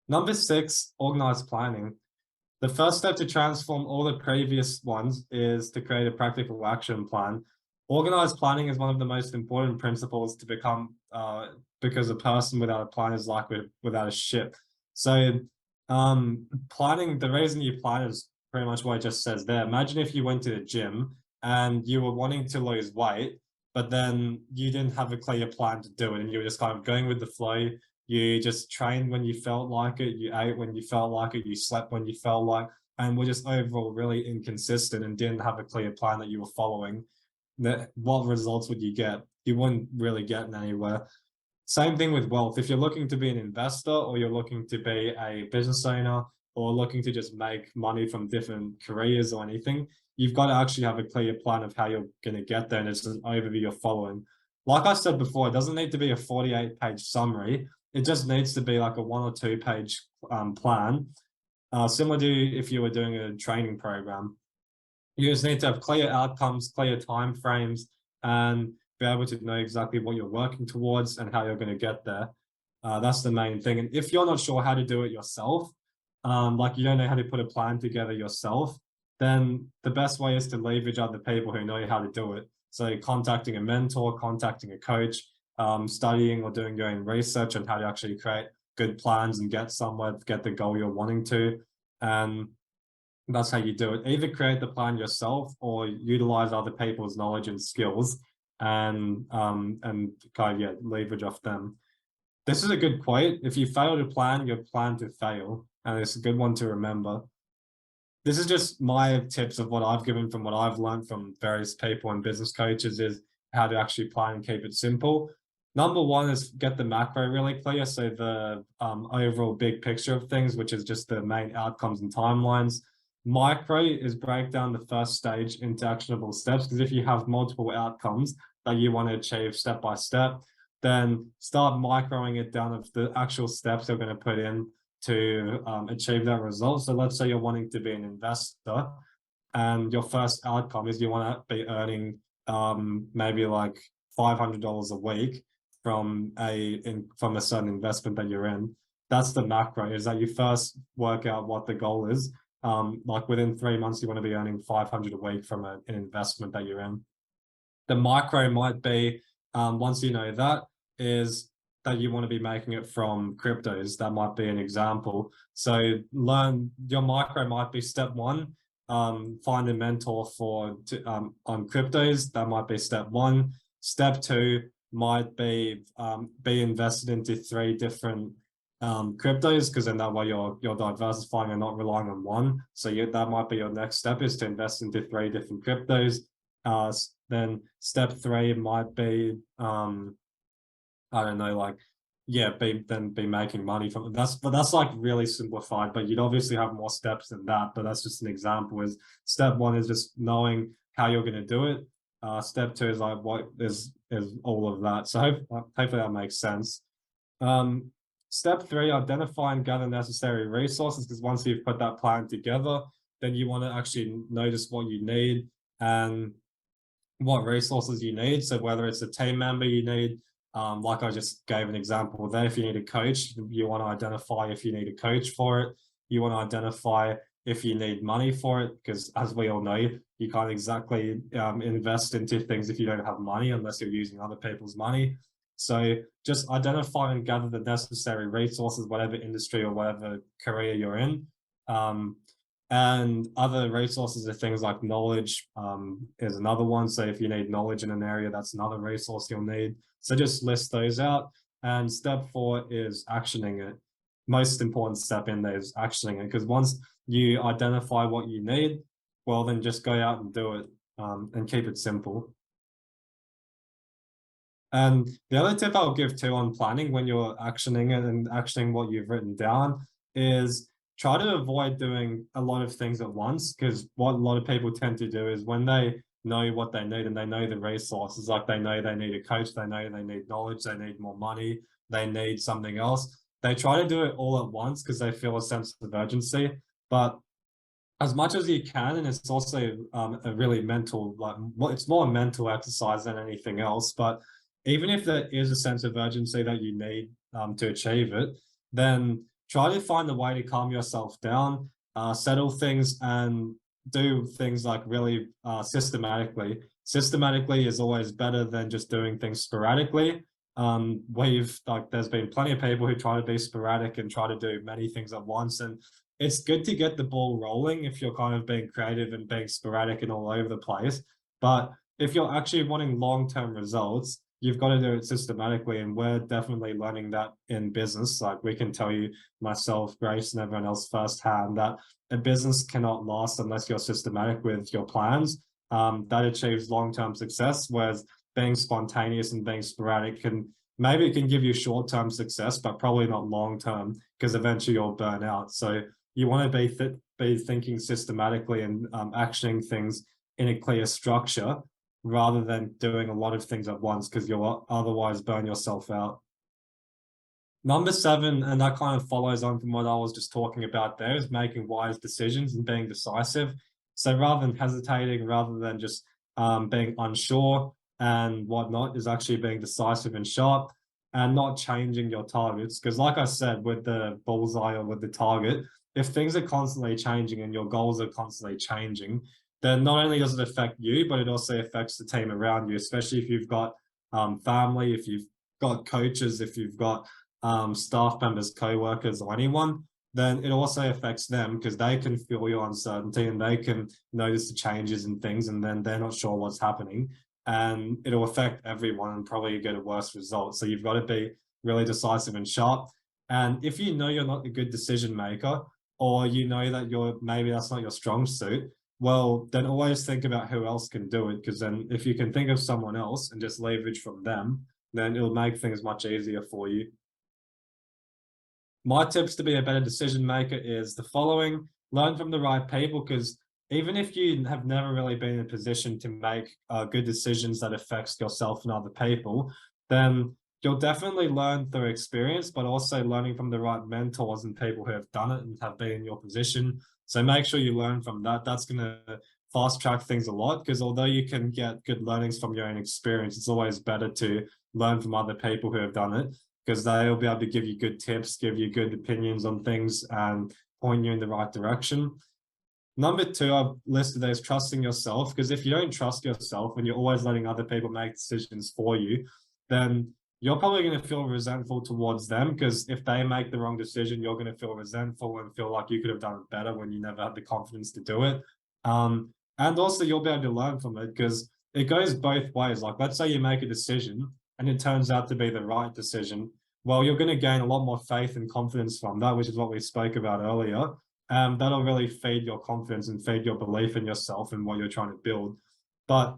Number 6, organized planning. The first step to transform all the previous ones is to create a practical action plan. Organized planning is one of the most important principles to become, because a person without a plan is like without a ship. So planning, the reason you plan is pretty much what it just says there. Imagine if you went to the gym and you were wanting to lose weight, but then you didn't have a clear plan to do it, and you were just kind of going with the flow. You just trained when you felt like it, you ate when you felt like it, you slept when you felt like, and were just overall really inconsistent and didn't have a clear plan that you were following. What results would you get? You wouldn't really get anywhere. Same thing with wealth. If you're looking to be an investor, or you're looking to be a business owner, or looking to just make money from different careers or anything, you've got to actually have a clear plan of how you're going to get there, and it's an overview you're following. Like I said before, it doesn't need to be a 48-page summary. It just needs to be like a 1 or 2 page plan, similar to if you were doing a training program. You just need to have clear outcomes, clear time frames, and be able to know exactly what you're working towards and how you're going to get there. That's the main thing. And if you're not sure how to do it yourself, like you don't know how to put a plan together yourself, then the best way is to leverage other people who know how to do it. So contacting a mentor, contacting a coach, studying or doing your own research on how to actually create good plans and get somewhere, get the goal you're wanting to. And that's how you do it. Either create the plan yourself or utilize other people's knowledge and skills and kind of leverage off them. This is a good quote. If you fail to plan, you're planned to fail. And it's a good one to remember. This is just my tips of what I've given from what I've learned from various people and business coaches is how to actually plan and keep it simple. Number one is get the macro really clear. So the overall big picture of things, which is just the main outcomes and timelines. Micro is break down the first stage into actionable steps, because if you have multiple outcomes that you want to achieve step by step, then start microing it down of the actual steps you're going to put in to achieve that result. So let's say you're wanting to be an investor and your first outcome is you want to be earning maybe like $500 a week from a certain investment that you're in. That's the macro, is that you first work out what the goal is. Like within 3 months, you want to be earning 500 a week from an investment that you're in. The micro might be, once you know that, is that you want to be making it from cryptos. That might be an example. So your micro might be step one, find a mentor on cryptos. That might be step one. Step two might be invested into 3 different cryptos, because then that way you're diversifying and not relying on one. So that might be your next step, is to invest into 3 different cryptos. Then step 3 might be I don't know, like be making money from it. But that's like really simplified, but you'd obviously have more steps than that. But that's just an example. Is step 1 is just knowing how you're going to do it. Step 2 is like what is all of that. So hopefully that makes sense. Step 3, identify and gather necessary resources, because once you've put that plan together, then you want to actually notice what you need and what resources you need. So whether it's a team member you need, like I just gave an example there, if you need a coach, you want to identify if you need a coach for it. You want to identify if you need money for it, because as we all know, you can't exactly invest into things if you don't have money, unless you're using other people's money. So just identify and gather the necessary resources, whatever industry or whatever career you're in. And other resources are things like knowledge is another one. So if you need knowledge in an area, that's another resource you'll need. So just list those out. And step 4 is actioning it. Most important step in there is actioning it, because once you identify what you need, well, then just go out and do it and keep it simple. And the other tip I'll give too on planning when you're actioning it and actioning what you've written down is try to avoid doing a lot of things at once, because what a lot of people tend to do is when they know what they need and they know the resources, like they know they need a coach, they know they need knowledge, they need more money, they need something else, they try to do it all at once because they feel a sense of urgency. But as much as you can, and it's also a really mental, it's more a mental exercise than anything else, but even if there is a sense of urgency that you need to achieve it, then try to find a way to calm yourself down, settle things, and do things like really systematically. Systematically is always better than just doing things sporadically. There's been plenty of people who try to be sporadic and try to do many things at once. And it's good to get the ball rolling if you're kind of being creative and being sporadic and all over the place. But if you're actually wanting long-term results, you've got to do it systematically, and we're definitely learning that in business. Like we can tell you, myself, Grace, and everyone else firsthand, that a business cannot last unless you're systematic with your plans. That achieves long-term success, whereas being spontaneous and being sporadic can give you short-term success, but probably not long-term, because eventually you'll burn out. So you want to be thinking systematically and actioning things in a clear structure, rather than doing a lot of things at once, because you'll otherwise burn yourself out. Number 7, and that kind of follows on from what I was just talking about there, is making wise decisions and being decisive. So rather than hesitating, rather than just being unsure and whatnot, is actually being decisive and sharp and not changing your targets. Because like I said, with the bullseye or with the target, if things are constantly changing and your goals are constantly changing, then not only does it affect you, but it also affects the team around you, especially if you've got family, if you've got coaches, if you've got staff members, co-workers, or anyone, then it also affects them because they can feel your uncertainty and they can notice the changes and things, and then they're not sure what's happening. And it'll affect everyone and probably get a worse result. So you've got to be really decisive and sharp. And if you know you're not a good decision maker, or you know that maybe that's not your strong suit, well, then always think about who else can do it. Because then if you can think of someone else and just leverage from them, then it'll make things much easier for you. My tips to be a better decision maker is the following: learn from the right people, because even if you have never really been in a position to make good decisions that affects yourself and other people, then you'll definitely learn through experience, but also learning from the right mentors and people who have done it and have been in your position. So make sure you learn from that. That's going to fast track things a lot, because although you can get good learnings from your own experience, it's always better to learn from other people who have done it, because they'll be able to give you good tips, give you good opinions on things, and point you in the right direction. Number 2, I've listed as trusting yourself, because if you don't trust yourself and you're always letting other people make decisions for you, then you're probably going to feel resentful towards them, because if they make the wrong decision, you're going to feel resentful and feel like you could have done it better when you never had the confidence to do it. And also you'll be able to learn from it, because it goes both ways. Like, let's say you make a decision and it turns out to be the right decision. Well, you're going to gain a lot more faith and confidence from that, which is what we spoke about earlier. That'll really feed your confidence and feed your belief in yourself and what you're trying to build. But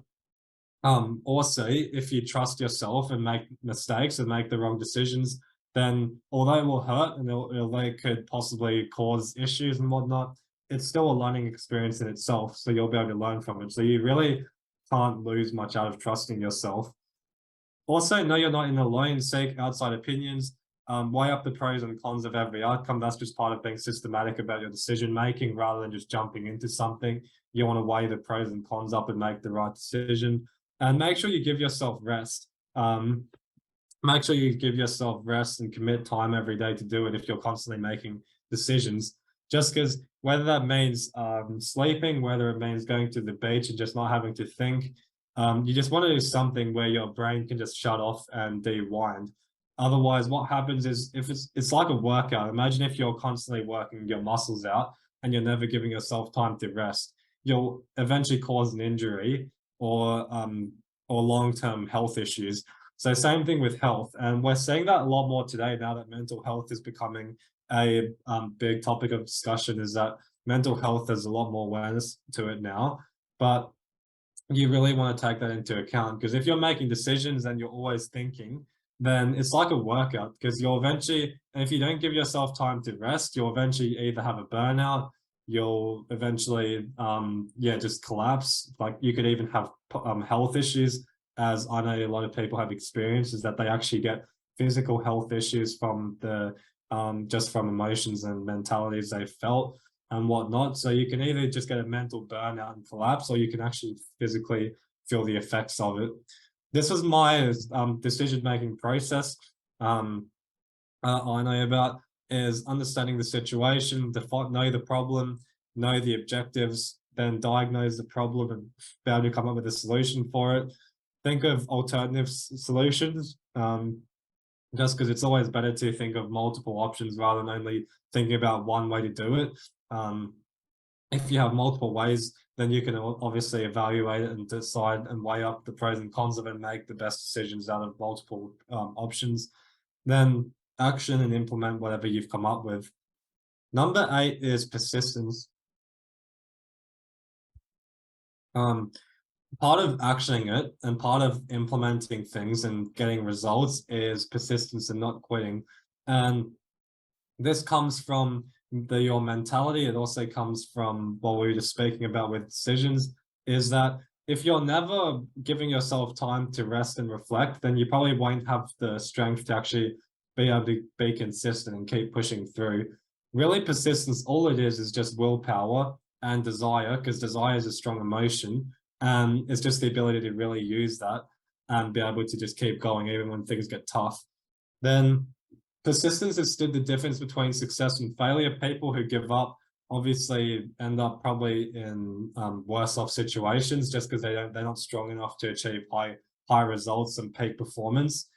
also, if you trust yourself and make mistakes and make the wrong decisions, then although it will hurt and it could possibly cause issues and whatnot, it's still a learning experience in itself. So you'll be able to learn from it. So you really can't lose much out of trusting yourself. Also, know you're not in alone. Seek outside opinions. Weigh up the pros and cons of every outcome. That's just part of being systematic about your decision making, rather than just jumping into something. You want to weigh the pros and cons up and make the right decision. And make sure you give yourself rest. Make sure you give yourself rest and commit time every day to do it if you're constantly making decisions. Just because whether that means sleeping, whether it means going to the beach and just not having to think, you just want to do something where your brain can just shut off and de-wind. Otherwise, what happens is, if it's like a workout. Imagine if you're constantly working your muscles out and you're never giving yourself time to rest. You'll eventually cause an injury or long-term health issues. So same thing with health. And we're seeing that a lot more today, now that mental health is becoming a big topic of discussion, is that mental health has a lot more awareness to it now. But you really want to take that into account, because if you're making decisions and you're always thinking, then it's like a workout, because you'll eventually, and if you don't give yourself time to rest, you'll eventually either have a burnout, you'll eventually just collapse. Like, you could even have health issues, as I know a lot of people have experienced, is that they actually get physical health issues from the just from emotions and mentalities they felt and whatnot. So you can either just get a mental burnout and collapse, or you can actually physically feel the effects of it. This was my decision-making process. I know about is understanding the situation, know the problem, know the objectives, then diagnose the problem and be able to come up with a solution for it. Think of alternative solutions, just because it's always better to think of multiple options rather than only thinking about one way to do it. If you have multiple ways, then you can obviously evaluate it and decide and weigh up the pros and cons of it and make the best decisions out of multiple options. Then action and implement whatever you've come up with. Number 8 is persistence. Part of actioning it and part of implementing things and getting results is persistence and not quitting. And this comes from your mentality. It also comes from what we were just speaking about with decisions, is that if you're never giving yourself time to rest and reflect, then you probably won't have the strength to actually be able to be consistent and keep pushing through. Really, persistence, all it is just willpower and desire, because desire is a strong emotion, and it's just the ability to really use that and be able to just keep going even when things get tough. Then persistence is the difference between success and failure. People who give up obviously end up probably in worse off situations, just because they're not strong enough to achieve high results and peak performance.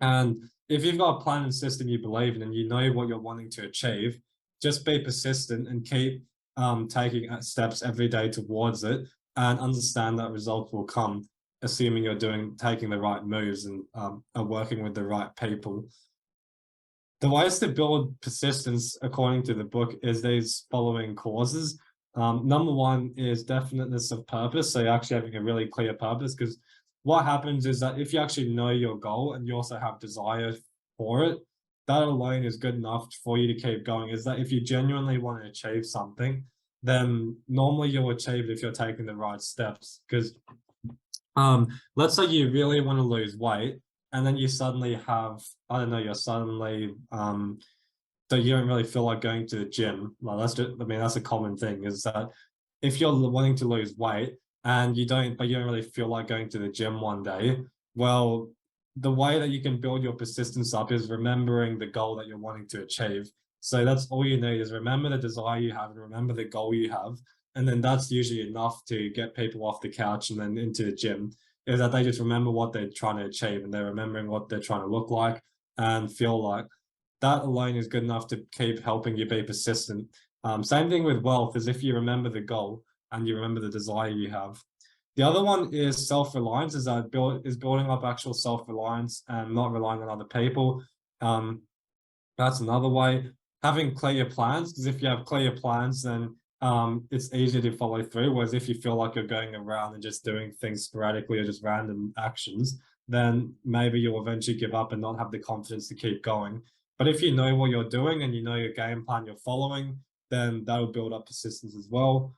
And if you've got a plan and system you believe in and you know what you're wanting to achieve, just be persistent and keep taking steps every day towards it, and understand that results will come, assuming you're taking the right moves and are working with the right people. The ways to build persistence, according to the book, is these following causes. Number one is definiteness of purpose. So you're actually having a really clear purpose, because what happens is that if you actually know your goal and you also have desire for it, that alone is good enough for you to keep going. Is that if you genuinely want to achieve something, then normally you'll achieve it if you're taking the right steps. Because let's say you really want to lose weight, and then you suddenly have, I don't know, you're suddenly so you don't really feel like going to the gym. Well, that's a common thing, is that if you're wanting to lose weight and you don't really feel like going to the gym one day, well, the way that you can build your persistence up is remembering the goal that you're wanting to achieve. So that's all you need, is remember the desire you have and remember the goal you have. And then that's usually enough to get people off the couch and then into the gym, is that they just remember what they're trying to achieve and they're remembering what they're trying to look like and feel like. That alone is good enough to keep helping you be persistent. Same thing with wealth, is if you remember the goal and you remember the desire you have. The other one is self-reliance, is building up actual self-reliance and not relying on other people. That's another way. Having clear plans, because if you have clear plans, then it's easier to follow through. Whereas if you feel like you're going around and just doing things sporadically or just random actions, then maybe you'll eventually give up and not have the confidence to keep going. But if you know what you're doing and you know your game plan you're following, then that'll build up persistence as well.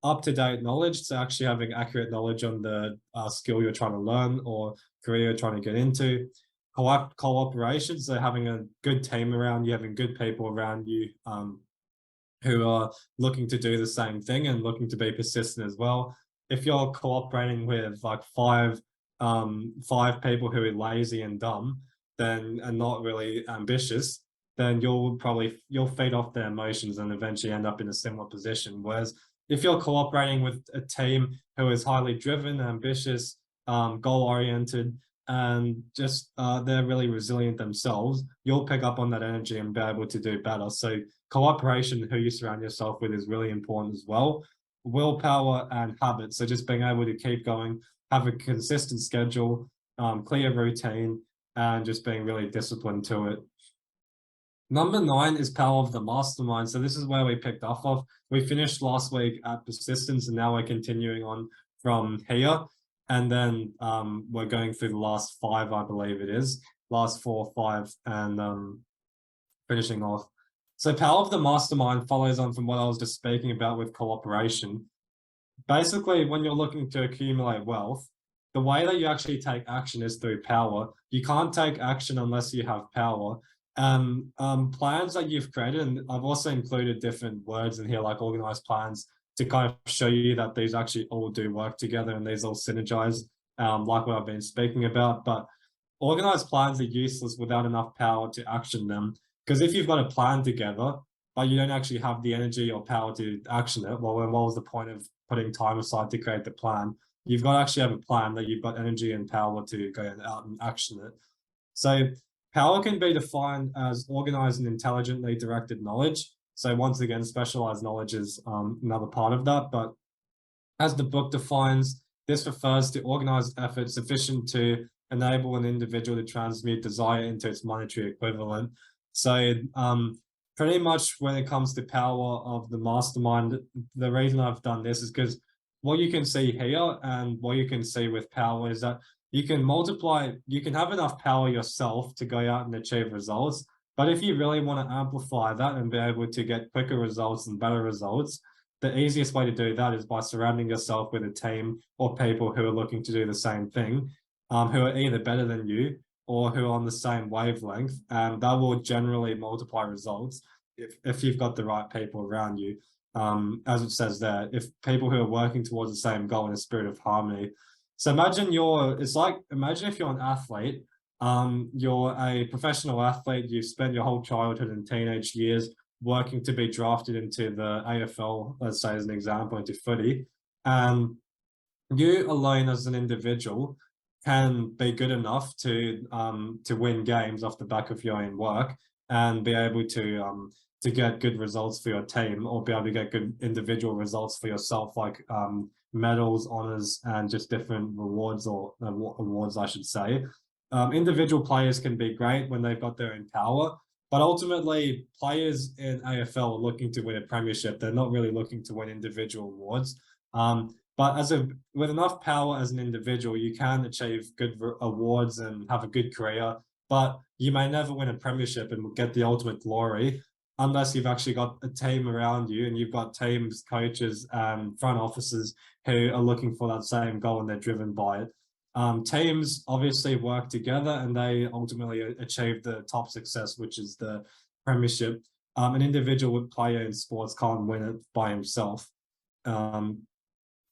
Up-to-date knowledge, so actually having accurate knowledge on the skill you're trying to learn or career you're trying to get into. Cooperation, so having a good team around you, having good people around you who are looking to do the same thing and looking to be persistent as well. If you're cooperating with like five people who are lazy and dumb, then and not really ambitious, then you'll feed off their emotions and eventually end up in a similar position. Whereas if you're cooperating with a team who is highly driven, ambitious, goal-oriented, and just they're really resilient themselves, you'll pick up on that energy and be able to do better. So cooperation, who you surround yourself with, is really important as well. Willpower and habits, so just being able to keep going, have a consistent schedule, clear routine, and just being really disciplined to it. Number 9 is power of the mastermind. So this is where we picked off of. We finished last week at persistence, and now we're continuing on from here. And then we're going through the last 5, I believe it is. Last 4, 5, and finishing off. So power of the mastermind follows on from what I was just speaking about with cooperation. Basically, when you're looking to accumulate wealth, the way that you actually take action is through power. You can't take action unless you have power. Plans that you've created, and I've also included different words in here like organized plans to kind of show you that these actually all do work together and these all synergize, like what I've been speaking about. But organized plans are useless without enough power to action them. Because if you've got a plan together, but you don't actually have the energy or power to action it, well, then what was the point of putting time aside to create the plan? You've got to actually have a plan that you've got energy and power to go out and action it. So power can be defined as organized and intelligently directed knowledge. So once again, specialized knowledge is another part of that. But as the book defines, this refers to organized effort sufficient to enable an individual to transmute desire into its monetary equivalent. So pretty much when it comes to power of the mastermind, the reason I've done this is because what you can see here and what you can see with power is that you can multiply, you can have enough power yourself to go out and achieve results. But if you really want to amplify that and be able to get quicker results and better results, the easiest way to do that is by surrounding yourself with a team or people who are looking to do the same thing, who are either better than you or who are on the same wavelength, and that will generally multiply results if you've got the right people around you. As it says there, if people who are working towards the same goal in a spirit of harmony. So imagine imagine if you're an athlete, you're a professional athlete, you've spent your whole childhood and teenage years working to be drafted into the AFL, let's say as an example, into footy, and you alone as an individual can be good enough to win games off the back of your own work and be able to get good results for your team, or be able to get good individual results for yourself, like medals, honors, and just different rewards, or awards, I should say. Individual players can be great when they've got their own power, but ultimately players in AFL are looking to win a premiership. They're not really looking to win individual awards. But with enough power as an individual, you can achieve good awards and have a good career, but you may never win a premiership and get the ultimate glory unless you've actually got a team around you, and you've got teams, coaches, and front offices who are looking for that same goal and they're driven by it. Teams obviously work together and they ultimately achieve the top success, which is the premiership. An individual player in sports can't win it by himself.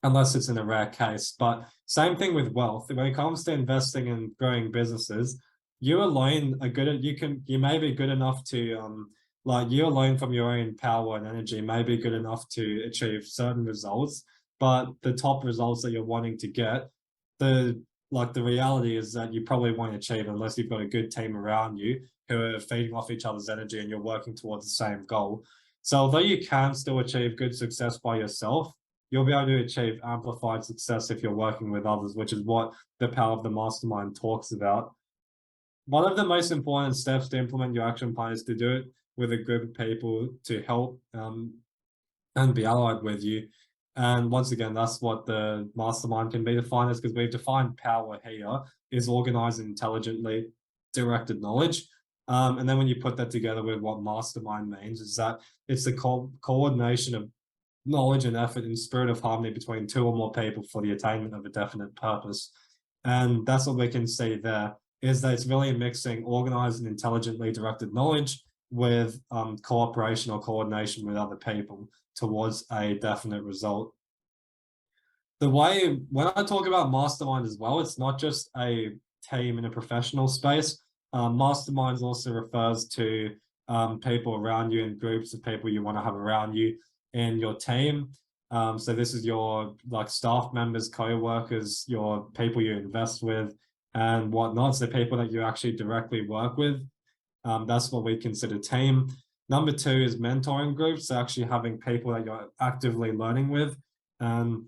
Unless it's in a rare case. But same thing with wealth. When it comes to investing and growing businesses, you alone are good at, you may be good enough to, like you alone from your own power and energy may be good enough to achieve certain results, but the top results that you're wanting to get, the reality is that you probably won't achieve unless you've got a good team around you who are feeding off each other's energy and you're working towards the same goal. So although you can still achieve good success by yourself, you'll be able to achieve amplified success if you're working with others, which is what the power of the mastermind talks about. One of the most important steps to implement your action plan is to do it with a group of people to help and be allied with you. And once again, that's what the mastermind can be defined as, because we've defined power here is organized intelligently directed knowledge. And then when you put that together with what mastermind means, is that it's the coordination of knowledge and effort in spirit of harmony between two or more people for the attainment of a definite purpose. And that's what we can see there, is that it's really mixing organized and intelligently directed knowledge with cooperation or coordination with other people towards a definite result. The way, when I talk about mastermind as well, it's not just a team in a professional space. Masterminds also refers to people around you and groups of people you want to have around you in your team. So this is your like staff members, co-workers, your people you invest with and whatnot. So people that you actually directly work with. That's what we consider team. Number two is mentoring groups. So actually having people that you're actively learning with. And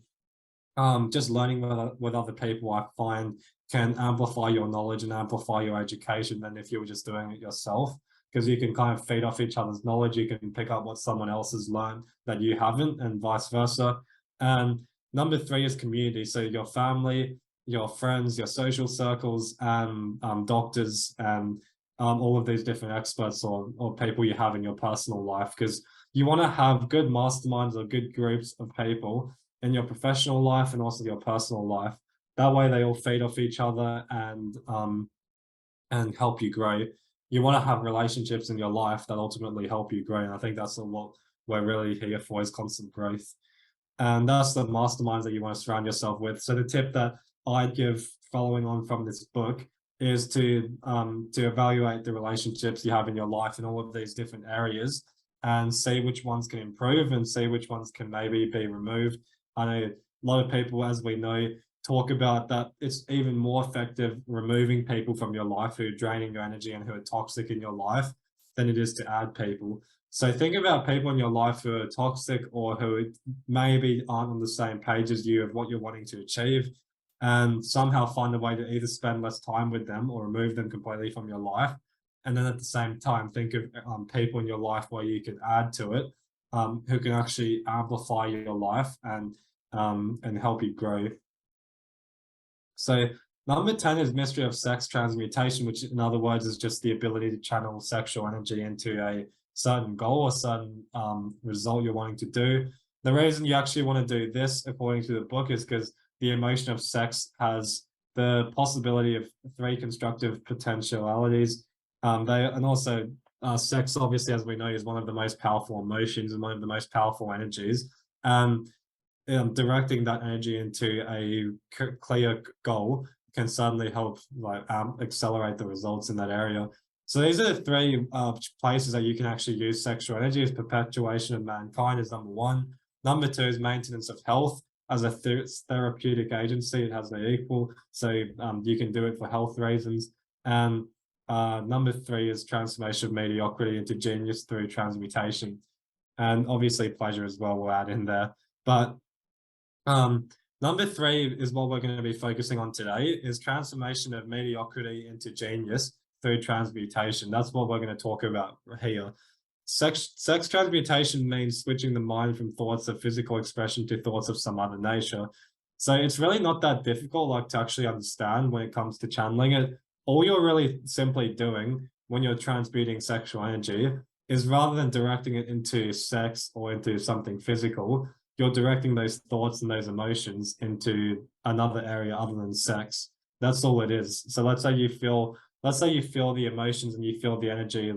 just learning with other people, I find, can amplify your knowledge and amplify your education than if you were just doing it yourself, because you can kind of feed off each other's knowledge. You can pick up what someone else has learned that you haven't, and vice versa. And number three is community. So your family, your friends, your social circles, and doctors, and all of these different experts or people you have in your personal life, because you want to have good masterminds or good groups of people in your professional life and also your personal life. That way they all feed off each other and help you grow. You want to have relationships in your life that ultimately help you grow. And I think that's what we're really here for, is constant growth. And that's the masterminds that you want to surround yourself with. So the tip that I'd give following on from this book is to evaluate the relationships you have in your life in all of these different areas and see which ones can improve and see which ones can maybe be removed. I know a lot of people, as we know, talk about that it's even more effective removing people from your life who are draining your energy and who are toxic in your life than it is to add people. So think about people in your life who are toxic or who maybe aren't on the same page as you of what you're wanting to achieve, and somehow find a way to either spend less time with them or remove them completely from your life. And then at the same time, think of people in your life where you can add to it, who can actually amplify your life and help you grow. So number 10 is mystery of sex transmutation, which in other words is just the ability to channel sexual energy into a certain goal or certain result you're wanting to do. The reason you actually want to do this, according to the book, is because the emotion of sex has the possibility of 3 constructive potentialities. Sex, obviously, as we know, is one of the most powerful emotions and one of the most powerful energies. Directing that energy into a clear goal can certainly help accelerate the results in that area. So these are the 3 places that you can actually use sexual energy. Is perpetuation of mankind is number 1. Number 2 is maintenance of health. as a therapeutic agency. It has no equal. So you can do it for health reasons. And number 3 is transformation of mediocrity into genius through transmutation. And obviously pleasure as well, we'll add in there. But number 3 is what we're going to be focusing on today, is transformation of mediocrity into genius through transmutation. That's what we're going to talk about here. Sex transmutation means switching the mind from thoughts of physical expression to thoughts of some other nature. So it's really not that difficult, like, to actually understand when it comes to channeling it. All you're really simply doing when you're transmuting sexual energy is, rather than directing it into sex or into something physical, you're directing those thoughts and those emotions into another area other than sex. That's all it is. So let's say you feel the emotions and you feel the energy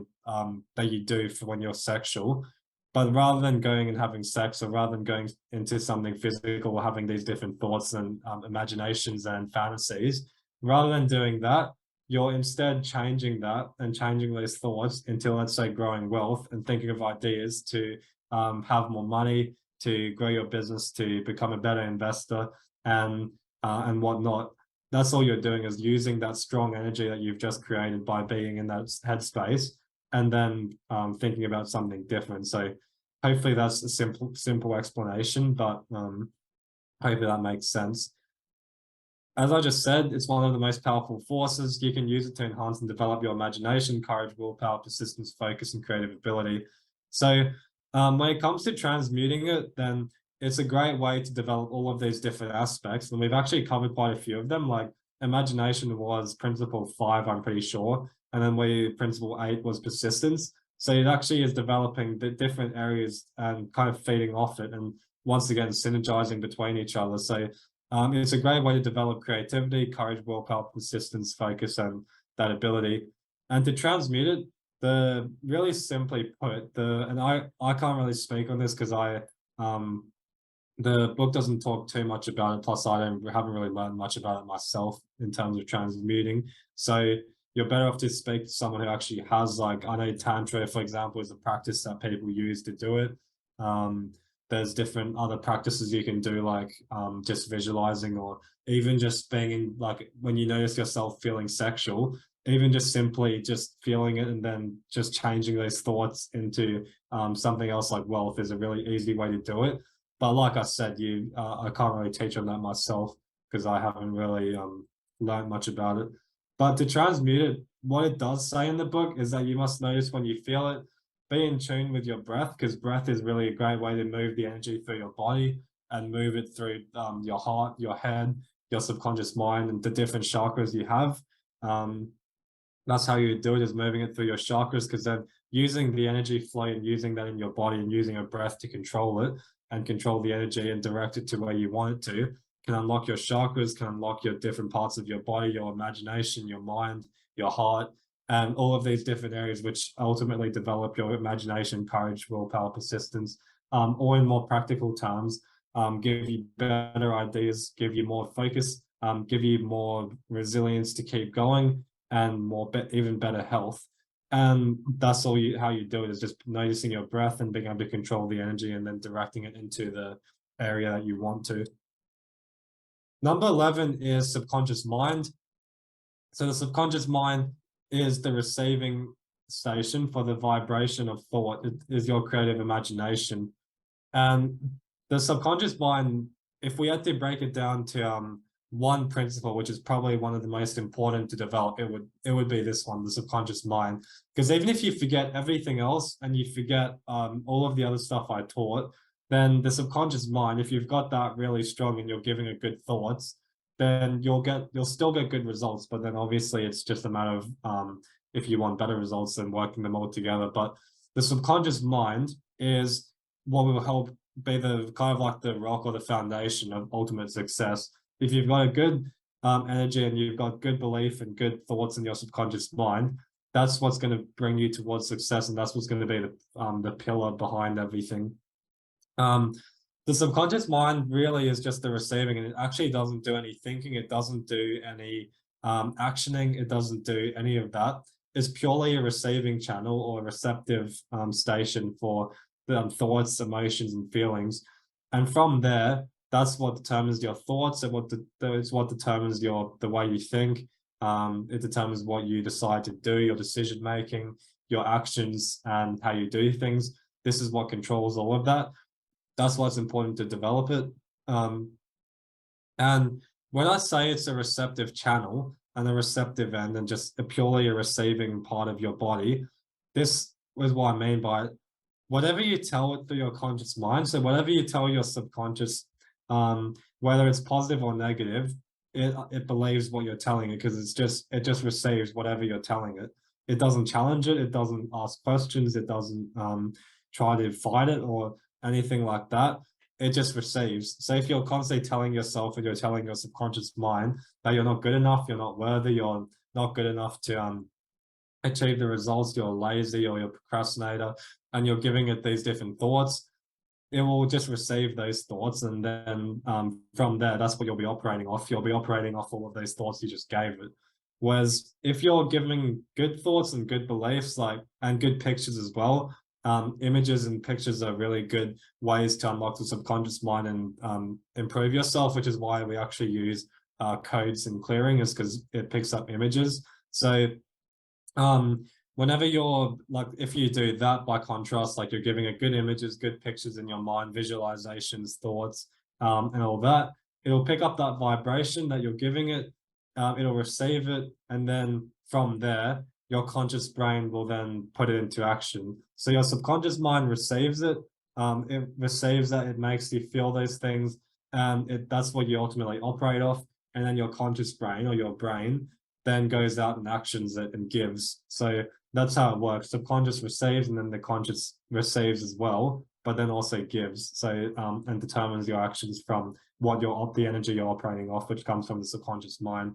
that you do for when you're sexual, but rather than going and having sex, or rather than going into something physical or having these different thoughts and imaginations and fantasies, rather than doing that, you're instead changing that and changing those thoughts into, let's say, growing wealth and thinking of ideas to have more money, to grow your business, to become a better investor, and whatnot. That's all you're doing, is using that strong energy that you've just created by being in that headspace, and then thinking about something different. So hopefully that's a simple explanation, but hopefully that makes sense. As I just said, it's one of the most powerful forces. You can use it to enhance and develop your imagination, courage, willpower, persistence, focus, and creative ability. So when it comes to transmuting it, then it's a great way to develop all of these different aspects. And we've actually covered quite a few of them. Like, imagination was principle 5, I'm pretty sure. And then principle 8 was persistence. So it actually is developing the different areas and kind of feeding off it, and once again, synergizing between each other. So it's a great way to develop creativity, courage, willpower, persistence, focus, and that ability. And to transmute it, really simply put, and I can't really speak on this because the book doesn't talk too much about it. Plus, haven't really learned much about it myself in terms of transmuting. So you're better off to speak to someone who actually has, like, I know Tantra, for example, is a practice that people use to do it. There's different other practices you can do, like just visualizing, or even just being in, like, when you notice yourself feeling sexual, even just simply just feeling it and then just changing those thoughts into something else, like wealth, is a really easy way to do it. But like I said, I can't really teach on that myself because I haven't really learned much about it. But to transmute it, what it does say in the book is that you must notice when you feel it, be in tune with your breath, because breath is really a great way to move the energy through your body and move it through your heart, your head, your subconscious mind, and the different chakras you have. That's how you do it, is moving it through your chakras, because then using the energy flow and using that in your body and using a breath to control it and control the energy and direct it to where you want it to, can unlock your chakras, can unlock your different parts of your body, your imagination, your mind, your heart, and all of these different areas, which ultimately develop your imagination, courage, willpower, persistence, or in more practical terms, give you better ideas, give you more focus, give you more resilience to keep going, and even better health. And that's all how you do it, is just noticing your breath and being able to control the energy and then directing it into the area that you want to. Number 11 is subconscious mind. So the subconscious mind is the receiving station for the vibration of thought. It is your creative imagination. And the subconscious mind, if we had to break it down to one principle, which is probably one of the most important to develop, it would be this one, the subconscious mind. Because even if you forget everything else and you forget all of the other stuff I taught, then the subconscious mind, if you've got that really strong and you're giving it good thoughts, then you'll still get good results. But then obviously it's just a matter of if you want better results, then working them all together. But the subconscious mind is what will help be the kind of like the rock or the foundation of ultimate success. If you've got a good energy and you've got good belief and good thoughts in your subconscious mind, that's what's going to bring you towards success, and that's what's going to be the pillar behind everything. The subconscious mind really is just the receiving, and it actually doesn't do any thinking. It doesn't do any actioning. It doesn't do any of that. It's purely a receiving channel or a receptive station for the thoughts, emotions, and feelings. And from there, That's what determines your thoughts, and it's what determines the way you think. It determines what you decide to do, your decision making, your actions, and how you do things. This is what controls all of that. That's why it's important to develop it. And when I say it's a receptive channel and a receptive end and just purely a receiving part of your body, this is what I mean by it. Whatever you tell it through your conscious mind, so whatever you tell your subconscious, whether it's positive or negative, it believes what you're telling it, because it just receives whatever you're telling it. It doesn't challenge it. It doesn't ask questions. It doesn't try to fight it or anything like that. It just receives. So if you're constantly telling yourself and you're telling your subconscious mind that you're not good enough, you're not worthy, you're not good enough to achieve the results, you're lazy or you're a procrastinator, and you're giving it these different thoughts, it will just receive those thoughts. And then from there, that's what you'll be operating off. You'll be operating off all of those thoughts you just gave it. Whereas if you're giving good thoughts and good beliefs, and good pictures as well, images and pictures are really good ways to unlock the subconscious mind and improve yourself, which is why we actually use codes and clearing, is because it picks up images. So whenever you're if you do that, by contrast, you're giving it good images, good pictures in your mind, visualizations, thoughts, and all that, it'll pick up that vibration that you're giving it. It'll receive it, and then from there, your conscious brain will then put it into action. So your subconscious mind receives it. It receives that, it makes you feel those things, and that's what you ultimately operate off. And then your conscious brain, or your brain, then goes out and actions it and gives. So that's how it works. Subconscious receives, and then the conscious receives as well, but then also gives. So and determines your actions from what the energy you're operating off, which comes from the subconscious mind.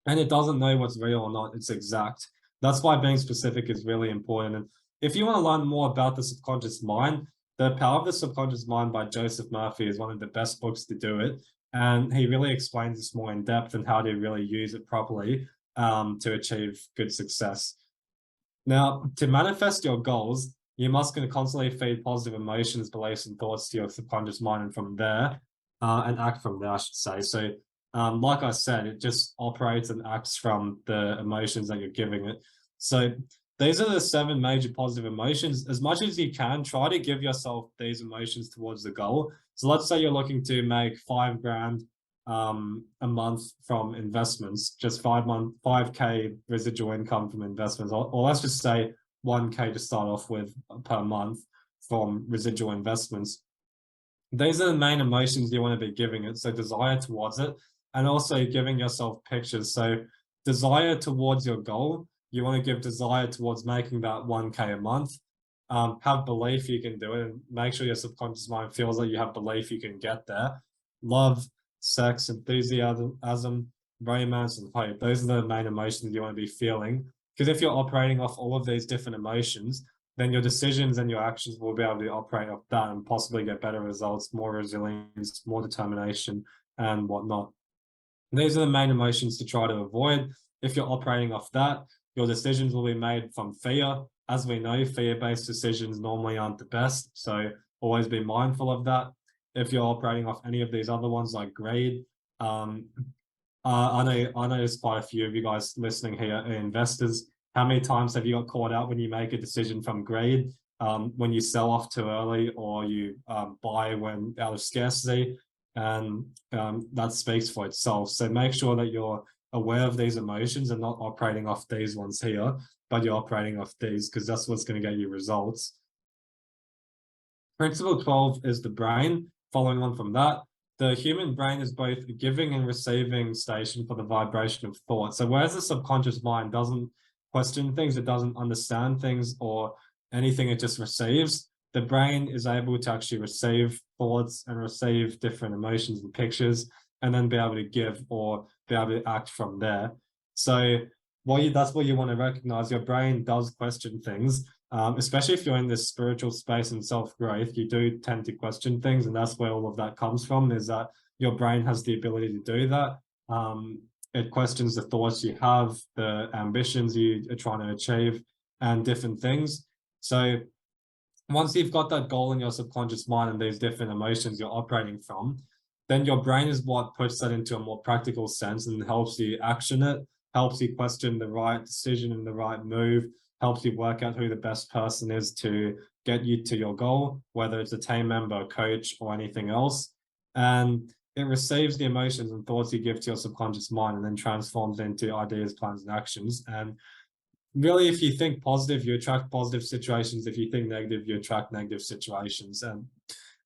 And it doesn't know what's real or not. It's exact. That's why being specific is really important. And if you want to learn more about the subconscious mind, The Power of the Subconscious Mind by Joseph Murphy is one of the best books to do it. And he really explains this more in depth and how to really use it properly to achieve good success. Now, to manifest your goals, you must constantly feed positive emotions, beliefs, and thoughts to your subconscious mind, and from there, and act from there, I should say. So, like I said, it just operates and acts from the emotions that you're giving it. So these are the 7 major positive emotions. As much as you can, try to give yourself these emotions towards the goal. So let's say you're looking to make $5,000 a month from investments, just 5K residual income from investments, or let's just say 1K to start off with per month from residual investments. These are the main emotions you want to be giving it. So desire towards it, and also giving yourself pictures. So desire towards your goal, you want to give desire towards making that 1K a month. Have belief you can do it, and make sure your subconscious mind feels that you have belief you can get there. Love, sex, enthusiasm, romance, and hope. Those are the main emotions you want to be feeling. Because if you're operating off all of these different emotions, then your decisions and your actions will be able to operate off that and possibly get better results, more resilience, more determination, and whatnot. These are the main emotions to try to avoid. If you're operating off that, your decisions will be made from fear. As we know, fear-based decisions normally aren't the best, so always be mindful of that. If you're operating off any of these other ones like greed, I know there's quite a few of you guys listening here are investors. How many times have you got caught out when you make a decision from greed, when you sell off too early, or you buy when out of scarcity? And that speaks for itself. So make sure that you're aware of these emotions and not operating off these ones here, but you're operating off these, because that's what's going to get you results. Principle 12 is the brain. Following on from that, the human brain is both a giving and receiving station for the vibration of thought. So whereas the subconscious mind doesn't question things, it doesn't understand things or anything, it just receives, the brain is able to actually receive thoughts and receive different emotions and pictures, and then be able to give or be able to act from there. So that's what you want to recognize. Your brain does question things, especially if you're in this spiritual space and self-growth. You do tend to question things, and that's where all of that comes from, is that your brain has the ability to do that. It questions the thoughts you have, the ambitions you are trying to achieve, and different things. So once you've got that goal in your subconscious mind and these different emotions you're operating from, then your brain is what puts that into a more practical sense and helps you action it, helps you question the right decision and the right move, helps you work out who the best person is to get you to your goal, whether it's a team member, a coach, or anything else. And it receives the emotions and thoughts you give to your subconscious mind and then transforms into ideas, plans, and actions. And really, if you think positive, you attract positive situations. If you think negative, you attract negative situations. And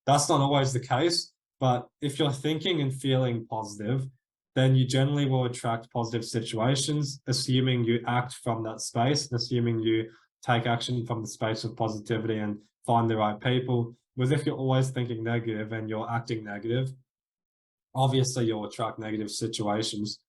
that's not always the case. But if you're thinking and feeling positive, then you generally will attract positive situations, assuming you act from that space, assuming you take action from the space of positivity and find the right people. Whereas if you're always thinking negative and you're acting negative, obviously you'll attract negative situations.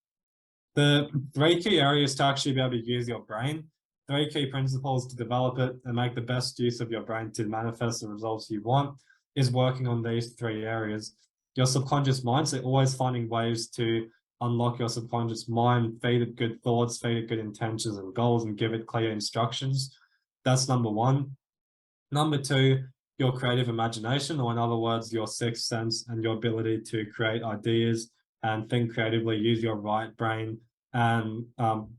The 3 key areas to actually be able to use your brain, 3 key principles to develop it and make the best use of your brain to manifest the results you want, is working on these 3 areas. Your subconscious mind, so always finding ways to unlock your subconscious mind, feed it good thoughts, feed it good intentions and goals, and give it clear instructions. That's number 1. Number 2, your creative imagination, or in other words, your sixth sense and your ability to create ideas and think creatively, use your right brain and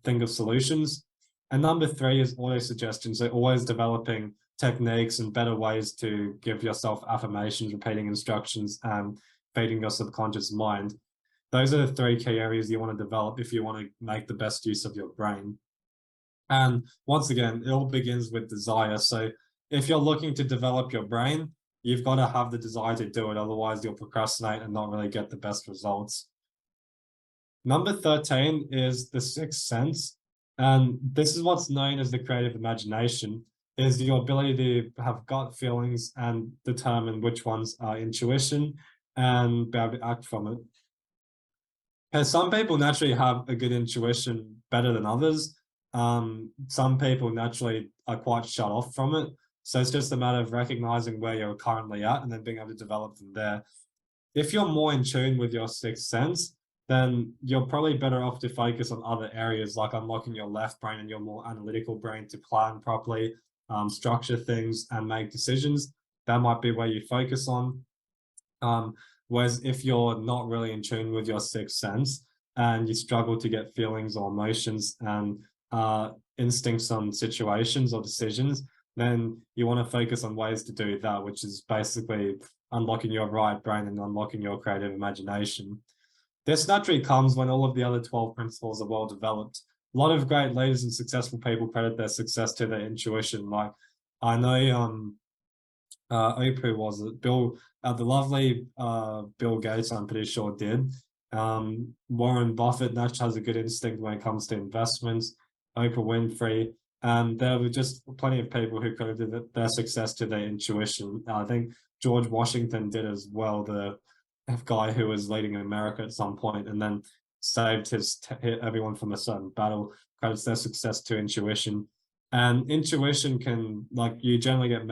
think of solutions. And number 3 is auto-suggestion, so always developing techniques and better ways to give yourself affirmations, repeating instructions, and feeding your subconscious mind. Those are the 3 key areas you want to develop if you want to make the best use of your brain. And once again, it all begins with desire. So if you're looking to develop your brain, you've got to have the desire to do it. Otherwise, you'll procrastinate and not really get the best results. Number 13 is the sixth sense. And this is what's known as the creative imagination, is your ability to have gut feelings and determine which ones are intuition and be able to act from it. Okay, some people naturally have a good intuition better than others. Some people naturally are quite shut off from it. So it's just a matter of recognizing where you're currently at and then being able to develop from there. If you're more in tune with your sixth sense, then you're probably better off to focus on other areas like unlocking your left brain and your more analytical brain to plan properly, structure things and make decisions. That might be where you focus on. Whereas if you're not really in tune with your sixth sense and you struggle to get feelings or emotions and instincts on situations or decisions, then you want to focus on ways to do that, which is basically unlocking your right brain and unlocking your creative imagination. This naturally comes when all of the other 12 principles are well developed. A lot of great leaders and successful people credit their success to their intuition. Like I know who was it? The lovely Bill Gates, I'm pretty sure did. Warren Buffett naturally has a good instinct when it comes to investments. Oprah Winfrey. There were just plenty of people who credited their success to their intuition. I think George Washington did as well, the guy who was leading America at some point and then saved everyone from a certain battle, credits their success to intuition. And intuition can, like, you generally get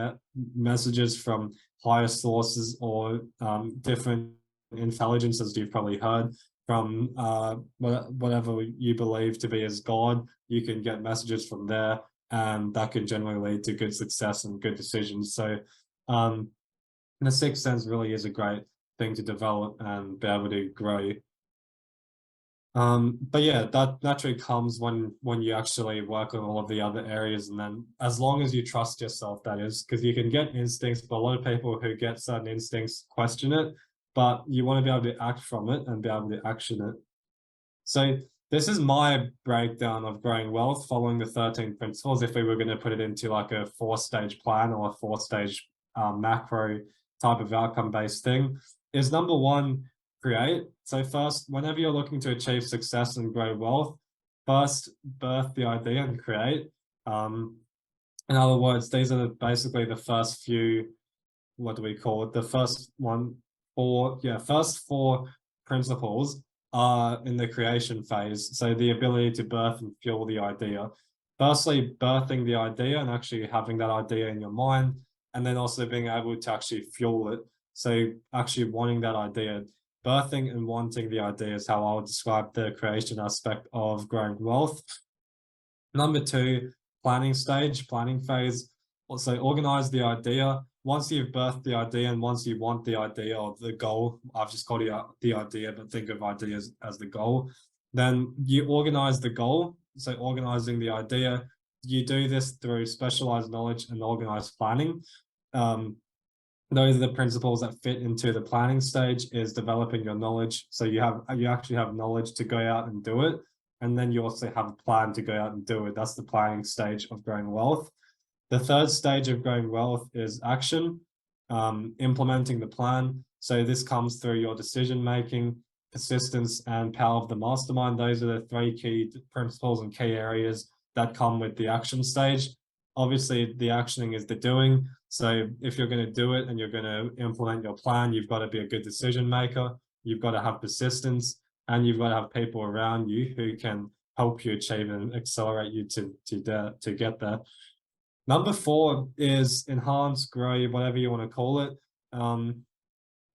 messages from higher sources or different intelligences you've probably heard from whatever you believe to be as God. You can get messages from there, and that can generally lead to good success and good decisions. So the sixth sense really is a great thing to develop and be able to grow. But yeah, that naturally comes when you actually work on all of the other areas, and then as long as you trust yourself, that is, because you can get instincts, but a lot of people who get certain instincts question it, but you want to be able to act from it and be able to action it. So this is my breakdown of growing wealth following the 13 principles. If we were going to put it into like a 4-stage plan or a 4-stage macro type of outcome-based thing, is number 1, create. So first, whenever you're looking to achieve success and grow wealth, first birth the idea and create. In other words, these are basically the first few, what do we call it? The first 4 principles are in the creation phase. So the ability to birth and fuel the idea. Firstly, birthing the idea and actually having that idea in your mind, and then also being able to actually fuel it. So actually wanting that idea. Birthing and wanting the idea is how I would describe the creation aspect of growing wealth. Number 2, planning phase. also organize the idea. Once you've birthed the idea and once you want the idea or the goal, I've just called it the idea, but think of ideas as the goal. Then you organize the goal. So organizing the idea, you do this through specialized knowledge and organized planning. Those are the principles that fit into the planning stage, is developing your knowledge. So you actually have knowledge to go out and do it. And then you also have a plan to go out and do it. That's the planning stage of growing wealth. The third stage of growing wealth is action, implementing the plan. So this comes through your decision making, persistence, and power of the mastermind. Those are the three key principles and key areas that come with the action stage. Obviously, the actioning is the doing. So if you're going to do it and you're going to implement your plan, you've got to be a good decision maker. You've got to have persistence, and you've got to have people around you who can help you achieve and accelerate you to get there. Number 4 is enhance, grow, whatever you want to call it.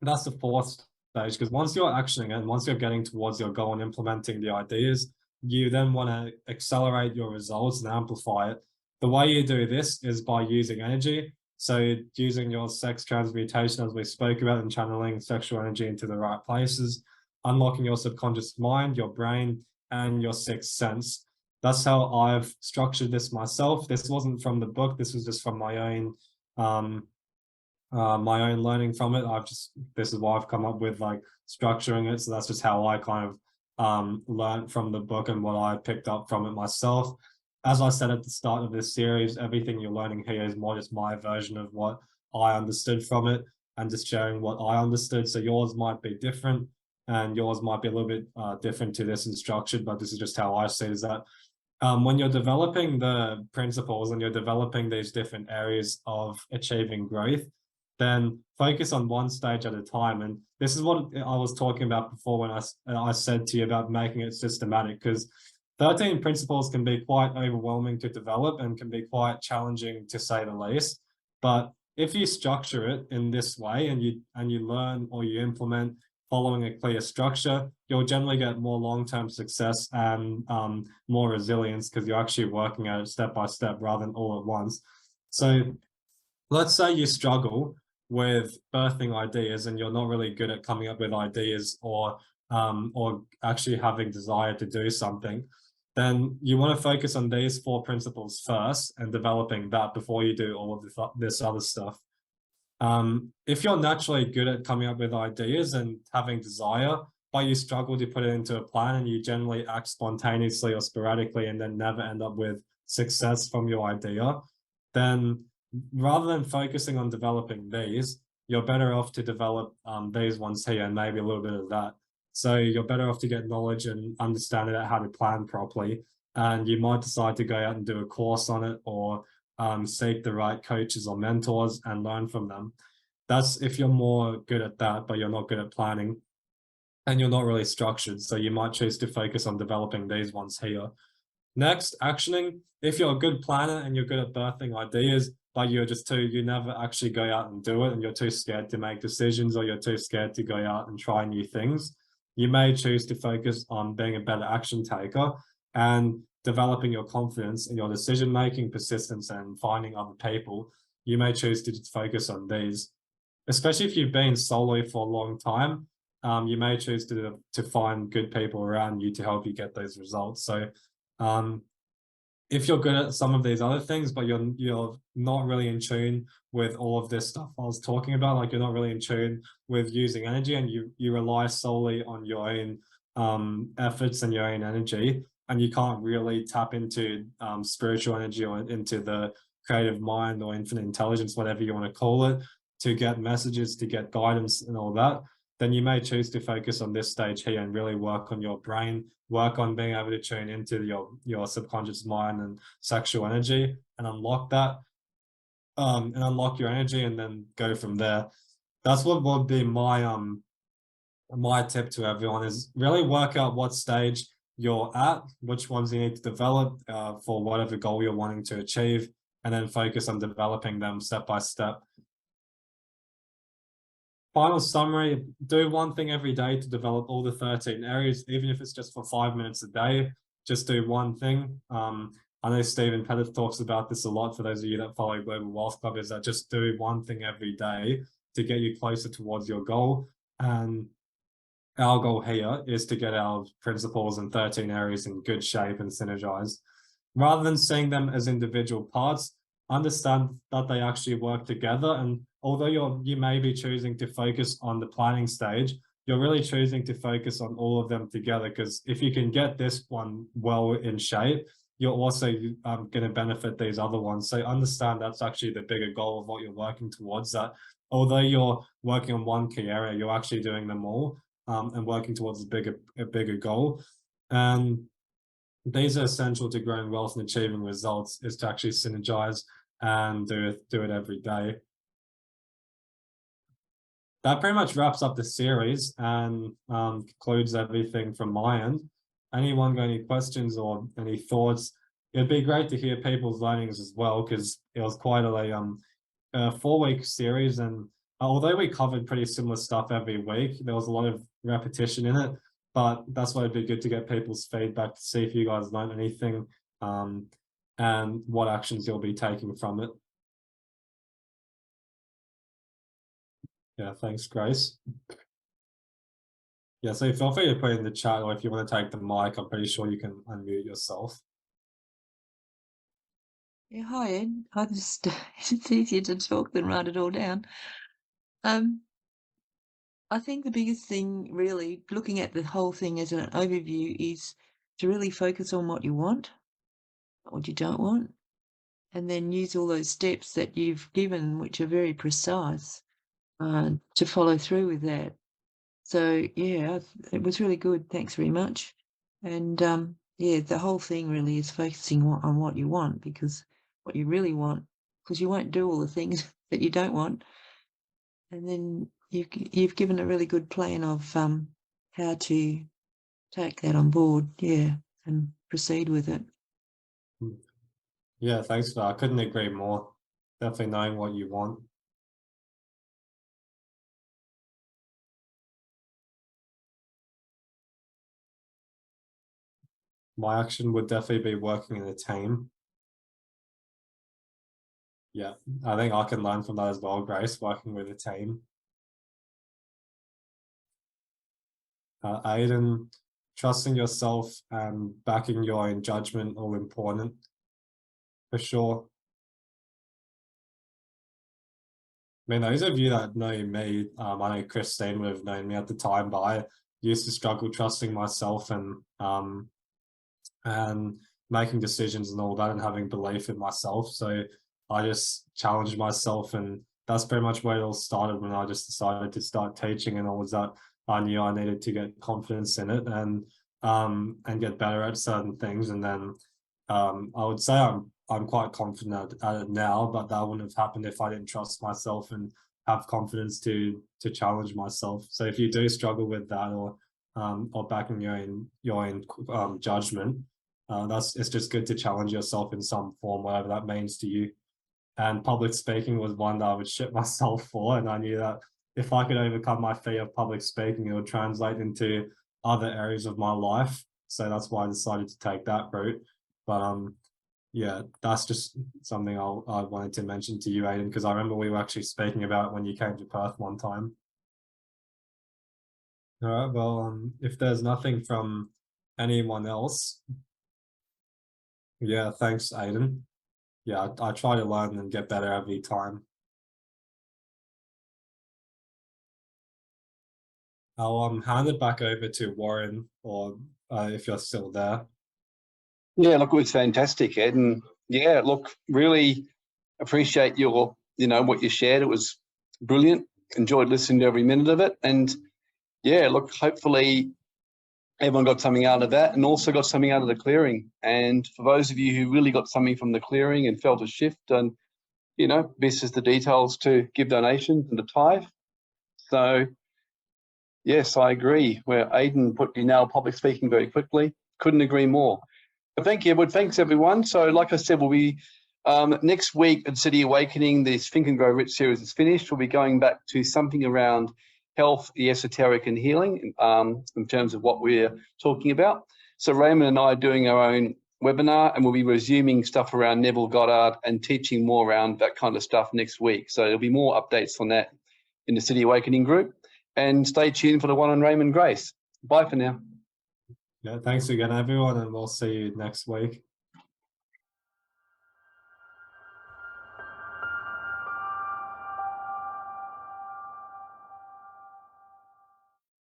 That's the fourth stage, because once you're actioning it and once you're getting towards your goal and implementing the ideas, you then want to accelerate your results and amplify it. The way you do this is by using energy. So using your sex transmutation, as we spoke about, and channeling sexual energy into the right places, unlocking your subconscious mind, your brain, and your sixth sense. That's how I've structured this myself. This wasn't from the book. This was just from my own learning from it. This is why I've come up with like structuring it. So that's just how I kind of learned from the book and what I picked up from it myself. As I said at the start of this series, everything you're learning here is more just my version of what I understood from it and just sharing what I understood. So yours might be different and yours might be a little bit different to this and structured, but this is just how I see it, is that when you're developing the principles and you're developing these different areas of achieving growth, then focus on one stage at a time. And this is what I was talking about before when I said to you about making it systematic, because 13 principles can be quite overwhelming to develop and can be quite challenging, to say the least. But if you structure it in this way and you learn or you implement following a clear structure, you'll generally get more long-term success and more resilience, because you're actually working at it step by step rather than all at once. So let's say you struggle with birthing ideas and you're not really good at coming up with ideas or actually having desire to do something, then you want to focus on these 4 principles first and developing that before you do all of this other stuff. If you're naturally good at coming up with ideas and having desire, but you struggle to put it into a plan and you generally act spontaneously or sporadically and then never end up with success from your idea, then rather than focusing on developing these, you're better off to develop these ones here and maybe a little bit of that. So you're better off to get knowledge and understand about how to plan properly. And you might decide to go out and do a course on it, or seek the right coaches or mentors and learn from them. That's if you're more good at that, but you're not good at planning and you're not really structured. So you might choose to focus on developing these ones here. Next, actioning. If you're a good planner and you're good at birthing ideas, but you never actually go out and do it, and you're too scared to make decisions, or you're too scared to go out and try new things, you may choose to focus on being a better action taker and developing your confidence in your decision making, persistence, and finding other people. You may choose to just focus on these. Especially if you've been solo for a long time, you may choose to find good people around you to help you get those results. So if you're good at some of these other things, but you're not really in tune with all of this stuff I was talking about, like you're not really in tune with using energy, and you rely solely on your own efforts and your own energy, and you can't really tap into spiritual energy or into the creative mind or infinite intelligence, whatever you want to call it, to get messages, to get guidance and all that, then you may choose to focus on this stage here and really work on your brain, work on being able to tune into your subconscious mind and sexual energy and unlock that, and unlock your energy, and then go from there. That's what would be my tip to everyone, is really work out what stage you're at, which ones you need to develop for whatever goal you're wanting to achieve, and then focus on developing them step by step. Final summary: do one thing every day to develop all the 13 areas, even if it's just for 5 minutes a day. Just do one thing. I know Stephen Pettit talks about this a lot for those of you that follow Global Wealth Club, is that just do one thing every day to get you closer towards your goal. And our goal here is to get our principles in 13 areas in good shape and synergize. Rather than seeing them as individual parts, understand that they actually work together. And although you may be choosing to focus on the planning stage, you're really choosing to focus on all of them together, because if you can get this one well in shape, you're also going to benefit these other ones. So understand that's actually the bigger goal of what you're working towards, that although you're working on one key area, you're actually doing them all and working towards a bigger goal. And these are essential to growing wealth and achieving results, is to actually synergize and do it every day. That pretty much wraps up the series and concludes everything from my end. Anyone got any questions or any thoughts? It'd be great to hear people's learnings as well, because it was quite a 4-week series, and although we covered pretty similar stuff every week, there was a lot of repetition in it. But that's why it'd be good to get people's feedback to see if you guys learned anything and what actions you'll be taking from it. Yeah, thanks, Grace. Yeah, so feel free to put it in the chat, or if you want to take the mic, I'm pretty sure you can unmute yourself. Yeah, hi Ed. I just it's easier to talk than write it all down. I think the biggest thing, really, looking at the whole thing as an overview, is to really focus on what you want, not what you don't want, and then use all those steps that you've given, which are very precise, to follow through with that. So yeah, it was really good. Thanks very much. And yeah, the whole thing really is focusing on what you want, because what you really want, because you won't do all the things that you don't want. And then you've given a really good plan of how to take that on board, yeah, and proceed with it. Yeah, thanks for that. I couldn't agree more. Definitely knowing what you want. My action would definitely be working in a team. Yeah, I think I can learn from that as well, Grace, working with a team. Aiden, trusting yourself and backing your own judgment, all important, for sure. I mean, those of you that know me, I know Christine would have known me at the time, but I used to struggle trusting myself and making decisions and all that, and having belief in myself. So I just challenged myself, and that's pretty much where it all started, when I just decided to start teaching, and all was that I knew I needed to get confidence in it and get better at certain things. And then I would say I'm quite confident at it now, but that wouldn't have happened if I didn't trust myself and have confidence to challenge myself. So if you do struggle with that, or backing your own judgment, it's just good to challenge yourself in some form, whatever that means to you. And public speaking was one that I would shit myself for, and I knew that if I could overcome my fear of public speaking, it would translate into other areas of my life. So that's why I decided to take that route. But yeah, that's just something I wanted to mention to you, Aiden, because I remember we were actually speaking about it when you came to Perth one time. All right, well, if there's nothing from anyone else, yeah, thanks, Aiden. Yeah, I try to learn and get better every time. I'll hand it back over to Warren, or if you're still there. Yeah, look, it was fantastic, Ed, and yeah, look, really appreciate your, what you shared. It was brilliant. Enjoyed listening to every minute of it, and yeah, look, hopefully everyone got something out of that, and also got something out of the clearing. And for those of you who really got something from the clearing and felt a shift, and this is the details to give donations and to tithe. So yes, I agree. Where Aiden put you nailed public speaking very quickly. Couldn't agree more. But thank you, Edward. Thanks, everyone. So like I said, we'll be next week at City Awakening, this Think and Grow Rich series is finished. We'll be going back to something around health, the esoteric, and healing in terms of what we're talking about. So Raymond and I are doing our own webinar, and we'll be resuming stuff around Neville Goddard and teaching more around that kind of stuff next week. So there'll be more updates on that in the City Awakening group. And stay tuned for the one on Raymond Grace. Bye for now. Yeah, thanks again, everyone, and we'll see you next week.